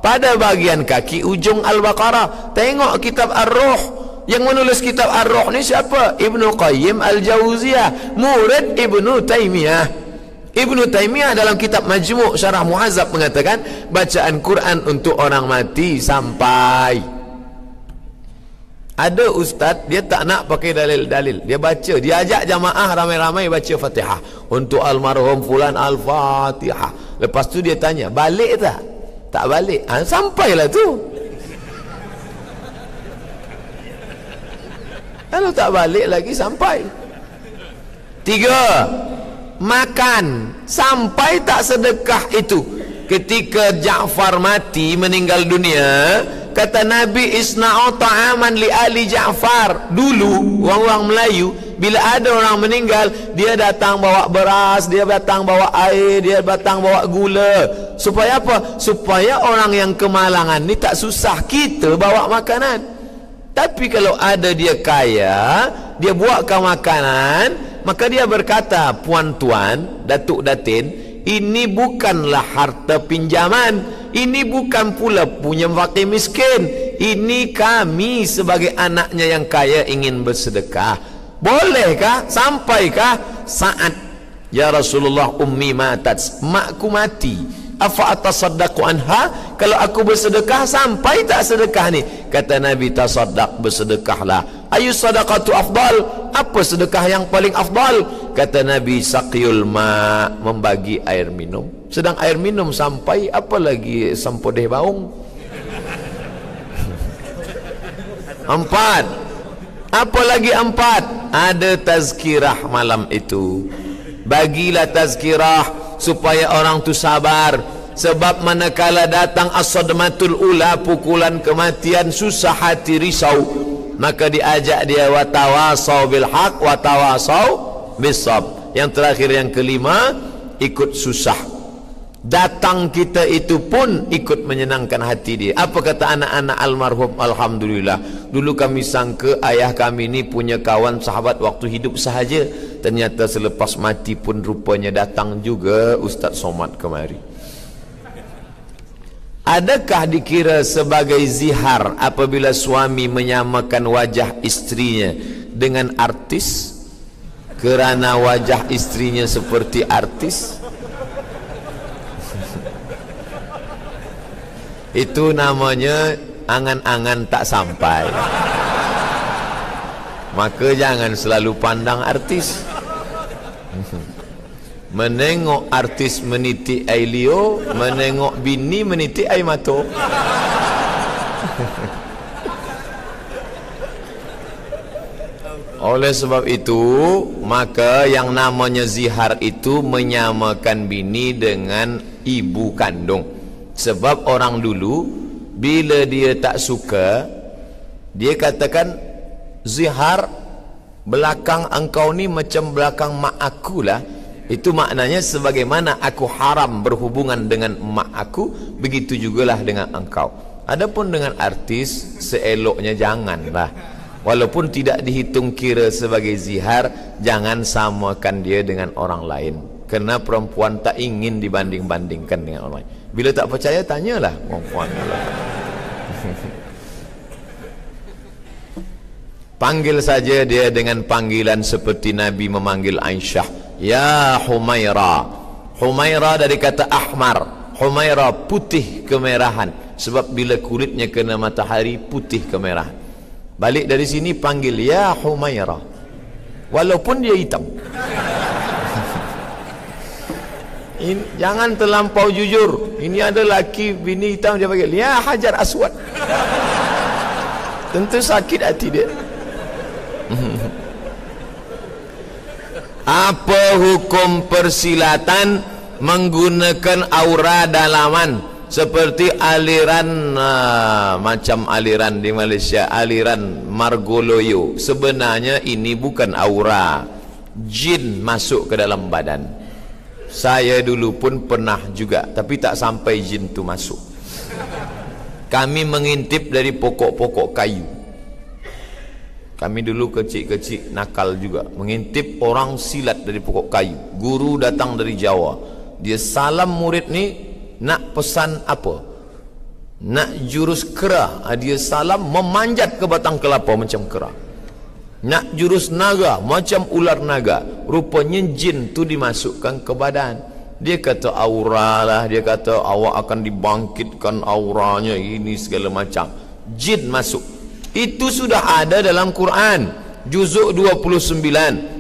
pada bahagian kaki ujung Al-Baqarah. Tengok kitab Ar-Ruh. Yang menulis kitab Ar-Ruh ni siapa? Ibnu Qayyim Al-Jauziyah, murid Ibnu Taimiyah. Ibnu Taimiyah dalam kitab Majmu' Syarah Muhadzab mengatakan bacaan Quran untuk orang mati sampai. Ada ustaz dia tak nak pakai dalil-dalil, dia baca, dia ajak jamaah ramai-ramai baca Fatihah untuk almarhum fulan, Al-Fatihah. Lepas tu dia tanya, balik tak? Tak balik. Sampailah tu. Kalau tak balik lagi sampai. 3, makan. Sampai tak sedekah itu. Ketika Ja'far mati, meninggal dunia, kata Nabi, isna'u ta'aman li ali Ja'far. Dulu orang-orang Melayu bila ada orang meninggal, dia datang bawa beras, dia datang bawa air, dia datang bawa gula. Supaya apa? Supaya orang yang kemalangan ni tak susah kita bawa makanan. Tapi kalau ada dia kaya, dia buatkan makanan, maka dia berkata, puan tuan, datuk datin, ini bukanlah harta pinjaman, ini bukan pula punya fakir miskin, ini kami sebagai anaknya yang kaya ingin bersedekah. Bolehkah? Sampaikah? Saat ya Rasulullah ummi matat, makku mati, Afa atasaddaqu anha? Kalau aku bersedekah sampai tak sedekah ni? Kata Nabi, tasaddaq, bersedekahlah. Ayu sadaqatu afdal? Apa sedekah yang paling afdal? Kata Nabi, saqiyul ma, membagi air minum. Sedang air minum sampai, apa lagi sampodeh baung? 4. Apa lagi 4? Ada tazkirah malam itu. Bagilah tazkirah supaya orang tu sabar. Sebab manakala datang as-sadmatul ula, pukulan kematian, susah hati, risau, maka diajak dia watawasau bil haq watawasau bisab. Yang terakhir, yang kelima, ikut susah. Datang kita itu pun ikut menyenangkan hati dia. Apa kata anak-anak almarhum? Alhamdulillah, dulu kami sangka ayah kami ni punya kawan sahabat waktu hidup sahaja. Ternyata selepas mati pun rupanya datang juga Ustaz Somad kemari. Adakah dikira sebagai zihar apabila suami menyamakan wajah istrinya dengan artis kerana wajah istrinya seperti artis? Itu namanya angan-angan tak sampai. Maka jangan selalu pandang artis. Menengok artis meniti air liur, menengok bini meniti air mata. Oleh sebab itu, maka yang namanya zihar itu menyamakan bini dengan ibu kandung. Sebab orang dulu bila dia tak suka, dia katakan, zihar, belakang engkau ni macam belakang mak aku lah. Itu maknanya sebagaimana aku haram berhubungan dengan mak aku, begitu jugalah dengan engkau. Adapun dengan artis, seeloknya janganlah. Walaupun tidak dihitung kira sebagai zihar, jangan samakan dia dengan orang lain. Kerana perempuan tak ingin dibanding-bandingkan dengan orang lain. Bila tak percaya, tanyalah perempuan. Panggil saja dia dengan panggilan seperti Nabi memanggil Aisyah, ya Humaira. Humaira dari kata ahmar. Humaira putih kemerahan. Sebab bila kulitnya kena matahari, putih kemerahan. Balik dari sini panggil ya Humaira, walaupun dia hitam. Jangan terlampau jujur. Ini ada laki bini hitam, dia panggil ya Hajar Aswad. Tentu sakit hati dia. Apa hukum persilatan menggunakan aura dalaman seperti aliran macam aliran di Malaysia, aliran Margoloyo? Sebenarnya ini bukan aura, jin masuk ke dalam badan. Saya dulu pun pernah juga, tapi tak sampai jin tu masuk. Kami mengintip dari pokok-pokok kayu. Kami dulu kecil-kecil nakal juga, mengintip orang silat dari pokok kayu. Guru datang dari Jawa, dia salam murid ni, nak pesan apa? Nak jurus kera. Dia salam memanjat ke batang kelapa macam kera. Nak jurus naga, macam ular naga. Rupanya jin tu dimasukkan ke badan. Dia kata aura lah, dia kata awak akan dibangkitkan auranya, ini segala macam. Jin masuk. Itu sudah ada dalam Quran, juzuk 29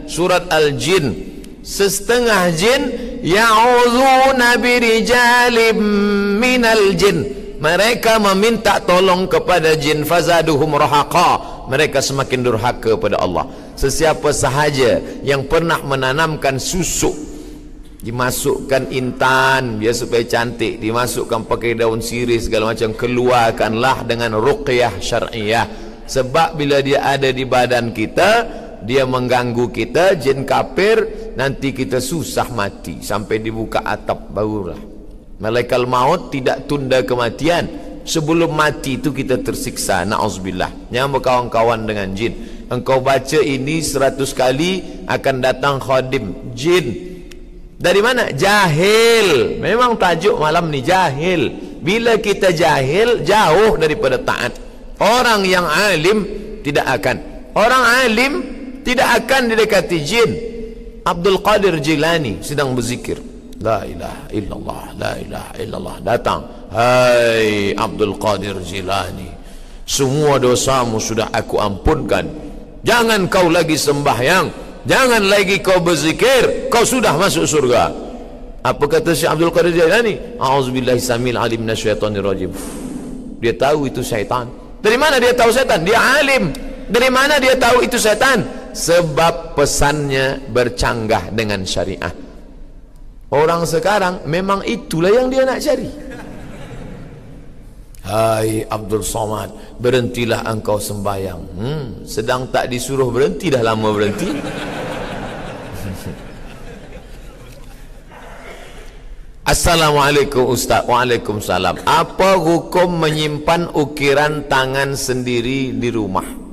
surat Al-Jin. Setengah jin ya'udzuuna birijalim minal jin, mereka meminta tolong kepada jin, fazaduhum rahaqa, mereka semakin durhaka pada Allah. Sesiapa sahaja yang pernah menanamkan susuk, dimasukkan intan biar supaya cantik, dimasukkan pakai daun sirih segala macam, keluarkanlah dengan ruqyah syar'iyah. Sebab bila dia ada di badan kita, dia mengganggu kita, jin kafir, nanti kita susah mati sampai dibuka atap barulah. Malaikat maut tidak tunda kematian. Sebelum mati itu kita tersiksa, na'udzubillah. Jangan berkawan-kawan dengan jin. Engkau baca ini 100 kali, akan datang khadim jin. Dari mana? Jahil. Memang tajuk malam ni, jahil. Bila kita jahil, jauh daripada taat. Orang yang alim tidak akan. Orang alim tidak akan didekati jin. Abdul Qadir Jilani sedang berzikir. La ilaha illallah, la ilaha illallah. Datang, hai Abdul Qadir Jilani, semua dosamu sudah aku ampunkan. Jangan kau lagi sembahyang, jangan lagi kau berzikir, kau sudah masuk surga. Apa kata Syekh Abdul Qadir Jilani? A'udzubillahi samil alim minasyaitonir rajim. Dia tahu itu syaitan. Dari mana dia tahu syaitan? Dia alim. Dari mana dia tahu itu syaitan? Sebab pesannya bercanggah dengan syariah. Orang sekarang memang itulah yang dia nak cari. Hai Abdul Somad, berhentilah engkau sembahyang. Sedang tak disuruh berhenti, dah lama berhenti. Assalamualaikum Ustaz. Waalaikumsalam. Apa hukum menyimpan ukiran tangan sendiri di rumah?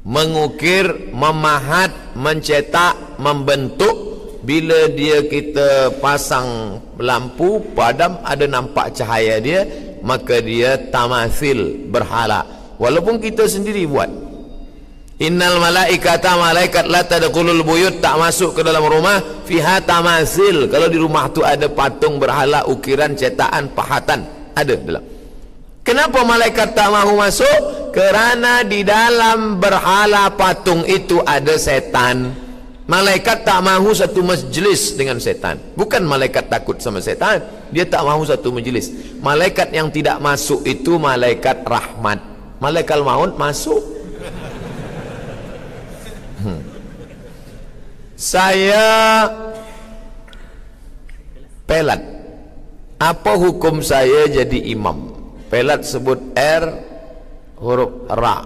Mengukir, memahat, mencetak, membentuk. Bila dia kita pasang lampu padam, ada nampak cahaya dia, maka dia tamathil, berhala. Walaupun kita sendiri buat. Innal malaikata, malaikat la tadkhulul buyut, tak masuk ke dalam rumah, fiha tamathil. Kalau di rumah tu ada patung berhala, ukiran, cetakan, pahatan, ada dalam. Kenapa malaikat tak mahu masuk? Kerana di dalam berhala patung itu ada setan. Malaikat tak mahu satu majlis dengan setan. Bukan malaikat takut sama setan, dia tak mahu satu majlis. Malaikat yang tidak masuk itu malaikat rahmat. Malaikat maut masuk. Saya pelat. Apa hukum saya jadi imam? Pelat sebut R, huruf ra.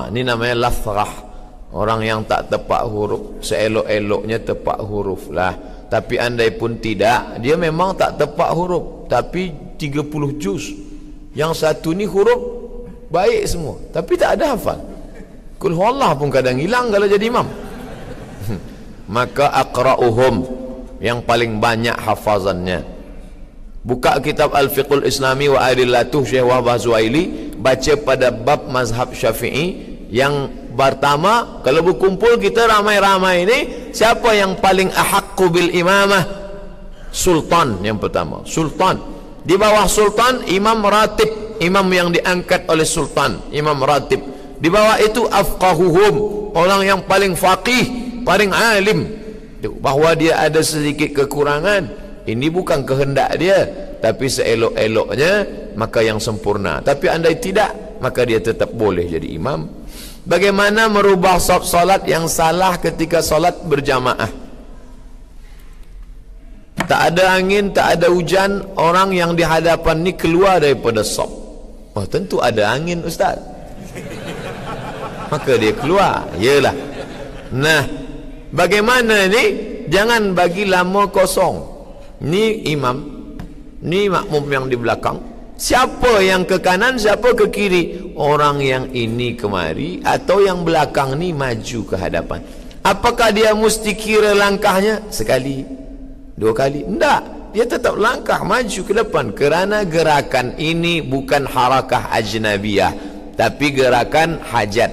Ini namanya lafrah. Orang yang tak tepat huruf, seelok-eloknya tepat huruf lah. Tapi andai pun tidak, dia memang tak tepat huruf. Tapi 30 juz. Yang satu ni huruf baik semua, tapi tak ada hafal. Qul huwallah pun kadang hilang kalau jadi imam. Maka aqra'uhum, yang paling banyak hafazannya. Buka kitab Al-Fiqhul Islami wa Adillatuh Syekh Wahbah Zuhaili, baca pada bab mazhab Syafi'i. Yang pertama, kalau berkumpul kita ramai-ramai ini, siapa yang paling ahaqqu bil imamah? Sultan yang pertama, sultan. Di bawah sultan, imam ratib, imam yang diangkat oleh sultan, imam ratib. Di bawah itu afqahuhum, orang yang paling faqih, paling alim. Bahawa dia ada sedikit kekurangan, ini bukan kehendak dia, tapi seelok-eloknya maka yang sempurna. Tapi andai tidak, maka dia tetap boleh jadi imam. Bagaimana merubah solat yang salah ketika solat berjamaah? Tak ada angin, tak ada hujan, orang yang di hadapan ni keluar daripada sop. Oh, tentu ada angin Ustaz. Maka dia keluar. Yalah. Nah, bagaimana ni? Jangan bagi lama kosong. Ni imam, ni makmum yang di belakang. Siapa yang ke kanan, siapa ke kiri? Orang yang ini kemari atau yang belakang ni maju ke hadapan. Apakah dia mesti kira langkahnya sekali, dua kali? Tidak, dia tetap langkah maju ke depan. Kerana gerakan ini bukan harakah ajnabiyah, tapi gerakan hajat,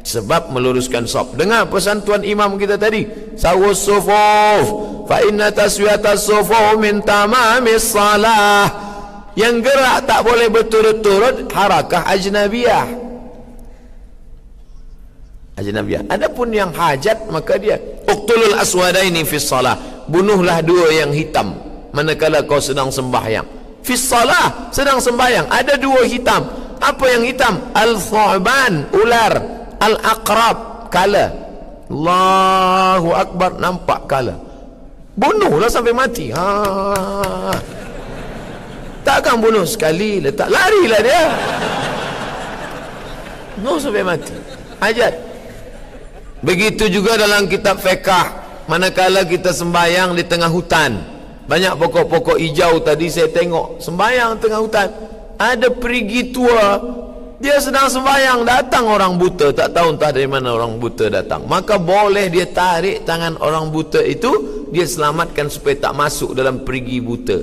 sebab meluruskan saf. Dengar pesan tuan imam kita tadi, sawus sufuf fa inna taswiyatas sufuf min tamamis salah. Yang gerak tak boleh berturut-turut, harakah ajnabiyah. Ajnabiyah. Adapun yang hajat, maka dia uqtulul aswadaini fis salah, bunuhlah dua yang hitam manakala kau sedang sembahyang. Fis salah, sedang sembahyang, ada dua hitam. Apa yang hitam? Al-thu'ban, ular. Al-aqrab, kala. Allahu akbar, nampak kala. Bunuhlah sampai mati. Takkan bunuh sekali letak, larilah dia. Bunuh sampai mati. Hajat. Begitu juga dalam kitab fiqh, manakala kita sembahyang di tengah hutan, banyak pokok-pokok hijau tadi saya tengok, sembahyang tengah hutan, ada perigi tua, dia sedang sembahyang, datang orang buta, tak tahu entah dari mana orang buta datang, maka boleh dia tarik tangan orang buta itu, dia selamatkan supaya tak masuk dalam perigi buta.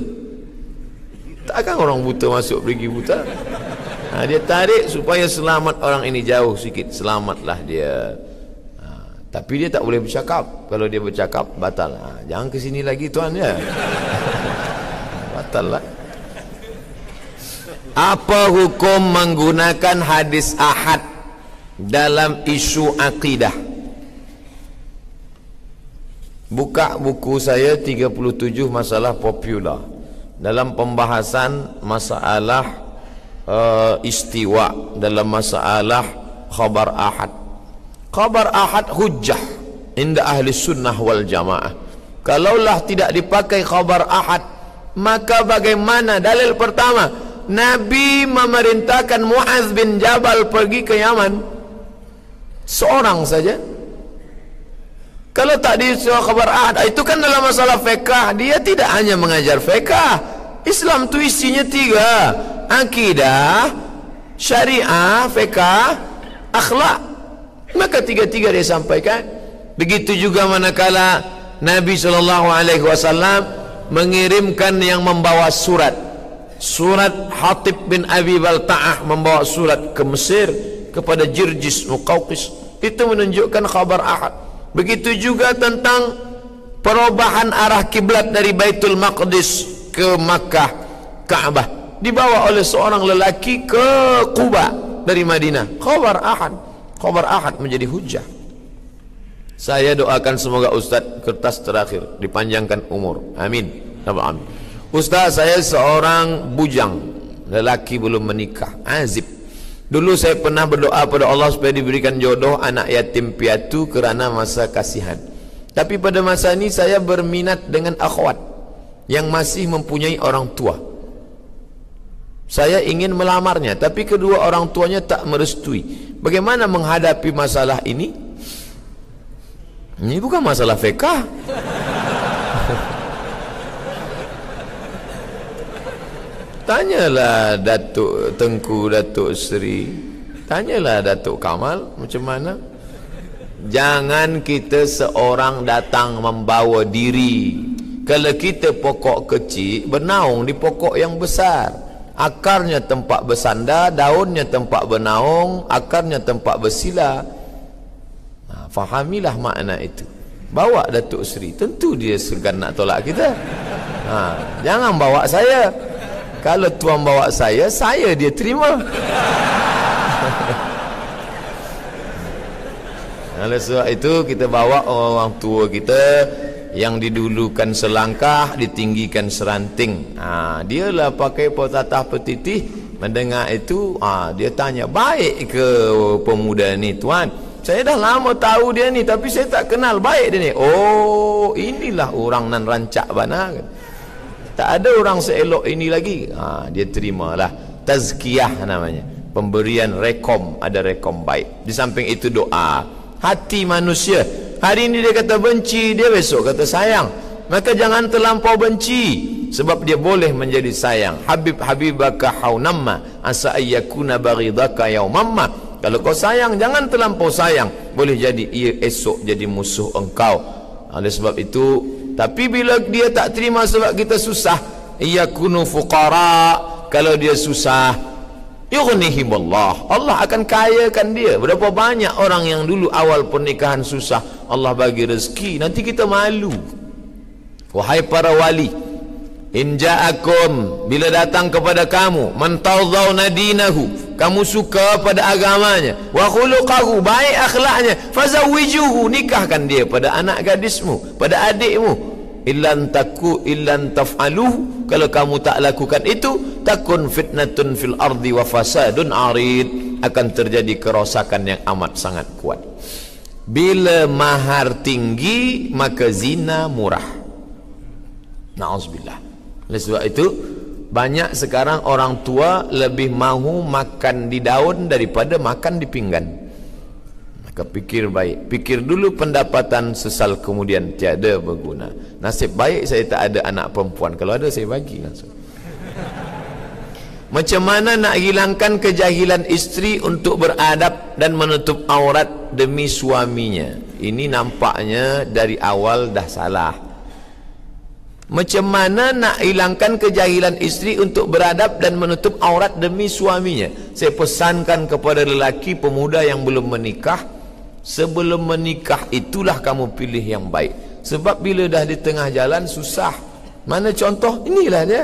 Takkan orang buta masuk pergi buta. Dia tarik supaya selamat orang ini, jauh sikit, selamatlah dia. Tapi dia tak boleh bercakap. Kalau dia bercakap, batal. Jangan ke sini lagi tuan ya. Batal lah. Apa hukum menggunakan hadis ahad dalam isu akidah? Buka buku saya 37 masalah popular dalam pembahasan masalah istiwa, dalam masalah khabar ahad. Khabar ahad hujjah inda ahli sunnah wal jamaah. Kalaulah tidak dipakai khabar ahad, maka bagaimana? Dalil pertama, Nabi memerintahkan Muaz bin Jabal pergi ke Yaman seorang saja. Kalau tak disuruh khabar ahad, itu kan dalam masalah fiqh. Dia tidak hanya mengajar fiqh. Islam tu isinya 3: akidah, syariah, fiqh, akhlak. Maka 3-3 dia sampaikan. Begitu juga manakala Nabi SAW mengirimkan yang membawa surat Hatib bin Abi Balta'ah membawa surat ke Mesir kepada Jirjis Muqawqis. Itu menunjukkan khabar ahad. Begitu juga tentang perubahan arah kiblat dari Baitul Maqdis ke Makkah, Ka'bah, dibawa oleh seorang lelaki ke Quba dari Madinah. Khabar ahad. Khabar ahad menjadi hujah. Saya doakan semoga Ustaz kertas terakhir dipanjangkan umur. Amin. Amin. Ustaz, saya seorang bujang, lelaki belum menikah, azib. Dulu saya pernah berdoa pada Allah supaya diberikan jodoh anak yatim piatu kerana masa kasihan. Tapi pada masa ini saya berminat dengan akhwat yang masih mempunyai orang tua. Saya ingin melamarnya, tapi kedua orang tuanya tak merestui. Bagaimana menghadapi masalah ini? Ini bukan masalah fiqh. Tanyalah Datuk Tengku, Datuk Seri, tanyalah Datuk Kamal macam mana. Jangan kita seorang datang membawa diri. Kalau kita pokok kecil, bernaung di pokok yang besar. Akarnya tempat bersandar, daunnya tempat bernaung, akarnya tempat bersila. Fahamilah makna itu. Bawa Datuk Seri, tentu dia segan nak tolak kita. Jangan bawa saya. Kalau tuan bawa saya dia terima. Oleh sebab itu kita bawa orang tua kita yang didulukan selangkah, ditinggikan seranting. Dialah pakai potatah petitih. Mendengar itu, dia tanya, baik ke pemuda ni tuan? Saya dah lama tahu dia ni, tapi saya tak kenal baik dia ni. Oh, inilah orang nan rancak bana. Tak ada orang seelok ini lagi. Dia terimalah. Tazkiyah namanya, pemberian rekom. Ada rekom baik. Di samping itu doa. Hati manusia, hari ini dia kata benci, dia besok kata sayang. Maka jangan terlampau benci, sebab dia boleh menjadi sayang. Habibaka haunamma asa ayyakuna baghidaka yaumamma. Kalau kau sayang, jangan terlampau sayang, boleh jadi ia esok jadi musuh engkau. Oleh sebab itu, tapi bila dia tak terima sebab kita susah, yakunu fuqara, kalau dia susah, yughnihimullah, Allah akan kayakan dia. Berapa banyak orang yang dulu awal pernikahan susah, Allah bagi rezeki, nanti kita malu. Wahai para wali, in ja'akum, bila datang kepada kamu, man tawdhauna dinahu, kamu suka pada agamanya, wa khuluqahu, baik akhlaknya, fazawwijuhu, nikahkan dia pada anak gadismu, pada adikmu. Illan taf'aluhu, kalau kamu tak lakukan itu, takun fitnatun fil ardi wa fasadun arid, akan terjadi kerosakan yang amat sangat kuat. Bila mahar tinggi, maka zina murah. Na'udzubillah. Oleh sebab itu, banyak sekarang orang tua lebih mahu makan di daun daripada makan di pinggan. Maka fikir baik. Fikir dulu pendapatan, sesal kemudian tiada berguna. Nasib baik saya tak ada anak perempuan. Kalau ada saya bagi langsung. Macam mana nak hilangkan kejahilan isteri untuk beradab dan menutup aurat demi suaminya? Ini nampaknya dari awal dah salah. Macam mana nak hilangkan kejahilan isteri untuk beradab dan menutup aurat demi suaminya? Saya pesankan kepada lelaki pemuda yang belum menikah, Sebelum menikah itulah kamu pilih yang baik. Sebab bila dah di tengah jalan susah. Mana contoh? Inilah dia.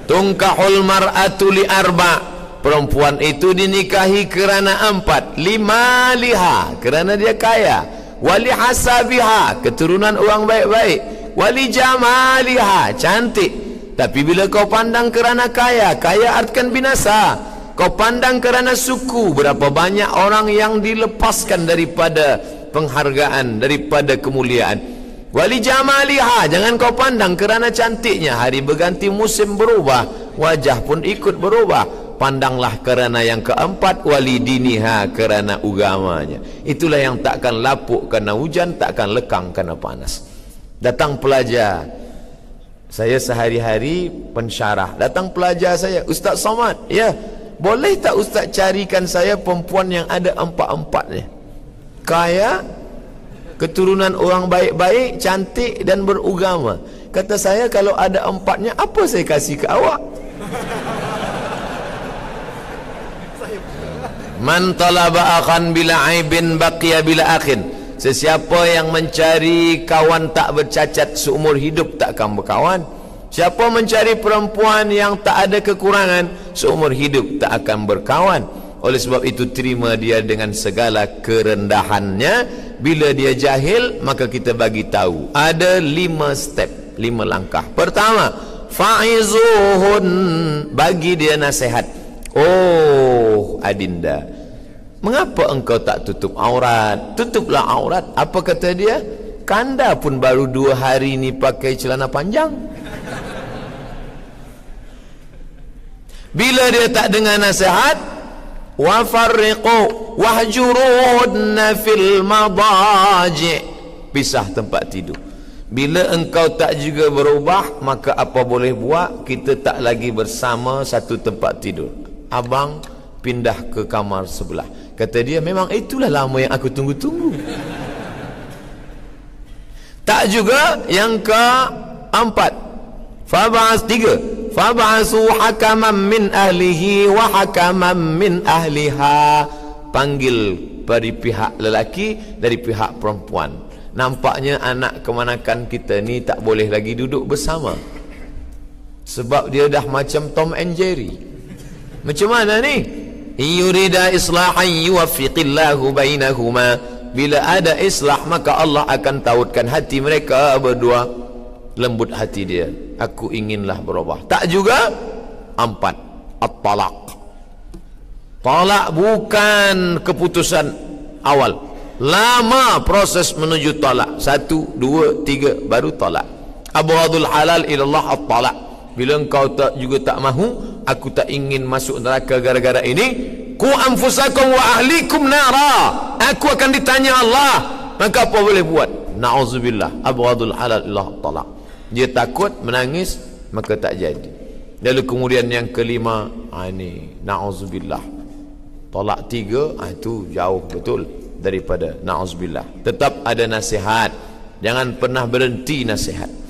Tungkahul mar'atu li arba'. Perempuan itu dinikahi kerana 4. Lima liha, kerana dia kaya. Wali hasabiha, keturunan orang baik-baik. Wali jamaliha, cantik. Tapi bila kau pandang kerana kaya, kaya artikan binasa. Kau pandang kerana suku, berapa banyak orang yang dilepaskan daripada penghargaan, daripada kemuliaan. Wali jamaliha, jangan kau pandang kerana cantiknya. Hari berganti, musim berubah, wajah pun ikut berubah. Pandanglah kerana yang keempat, wali diniha, kerana agamanya. Itulah yang takkan lapuk kerana hujan, takkan lekang kerana panas. Datang pelajar, saya sehari-hari pensyarah. Datang pelajar saya, Ustaz Somad, ya, boleh tak Ustaz carikan saya perempuan yang ada 4-4-nya? Kaya, keturunan orang baik-baik, cantik dan beragama. Kata saya, kalau ada 4-nya, apa saya kasih ke awak? Man talaba akhan bila aibin baqiya bila akhin. Sesiapa yang mencari kawan tak bercacat seumur hidup takkan berkawan. Siapa mencari perempuan yang tak ada kekurangan seumur hidup tak akan berkawan. Oleh sebab itu terima dia dengan segala kerendahannya. Bila dia jahil, maka kita bagi tahu ada 5 step, 5 langkah. Pertama, fa'izuhun, bagi dia nasihat. Oh adinda, mengapa engkau tak tutup aurat? Tutuplah aurat. Apa kata dia? Kanda pun baru 2 hari ni pakai celana panjang. Bila dia tak dengar nasihat, wa farriqu wahjurunna fil madaji', pisah tempat tidur. Bila engkau tak juga berubah, maka apa boleh buat? Kita tak lagi bersama satu tempat tidur. Abang pindah ke kamar sebelah. Kata dia, memang itulah lama yang aku tunggu-tunggu. Tak juga. Yang keempat, fab'as 3, fab'asu hakaman min ahlihi wa hakaman min ahliha. Panggil dari pihak lelaki, dari pihak perempuan. Nampaknya anak kemanakan kita ni tak boleh lagi duduk bersama. Sebab dia dah macam Tom and Jerry. Macam mana ni? Yurida islahan yuwaffiqillahu bainahuma. Bila ada islah, maka Allah akan tautkan hati mereka berdua. Lembut hati dia. Aku inginlah berubah. Tak juga. 4, at-talaq. Talak bukan keputusan awal. Lama proses menuju talak. 1, 2, 3 baru talak. Abghadul halal ilallah at-talak. Bila engkau tak juga tak mahu, aku tak ingin masuk neraka gara-gara ini, ku anfusakum wa ahlikum nara, aku akan ditanya Allah, maka apa boleh buat? Na'udzubillah, abghadul halal ilallah at-talak. Dia takut, menangis, maka tak jadi. Lalu kemudian yang kelima, ini na'udzubillah, talak 3, itu jauh betul daripada na'udzubillah. Tetap ada nasihat, jangan pernah berhenti nasihat.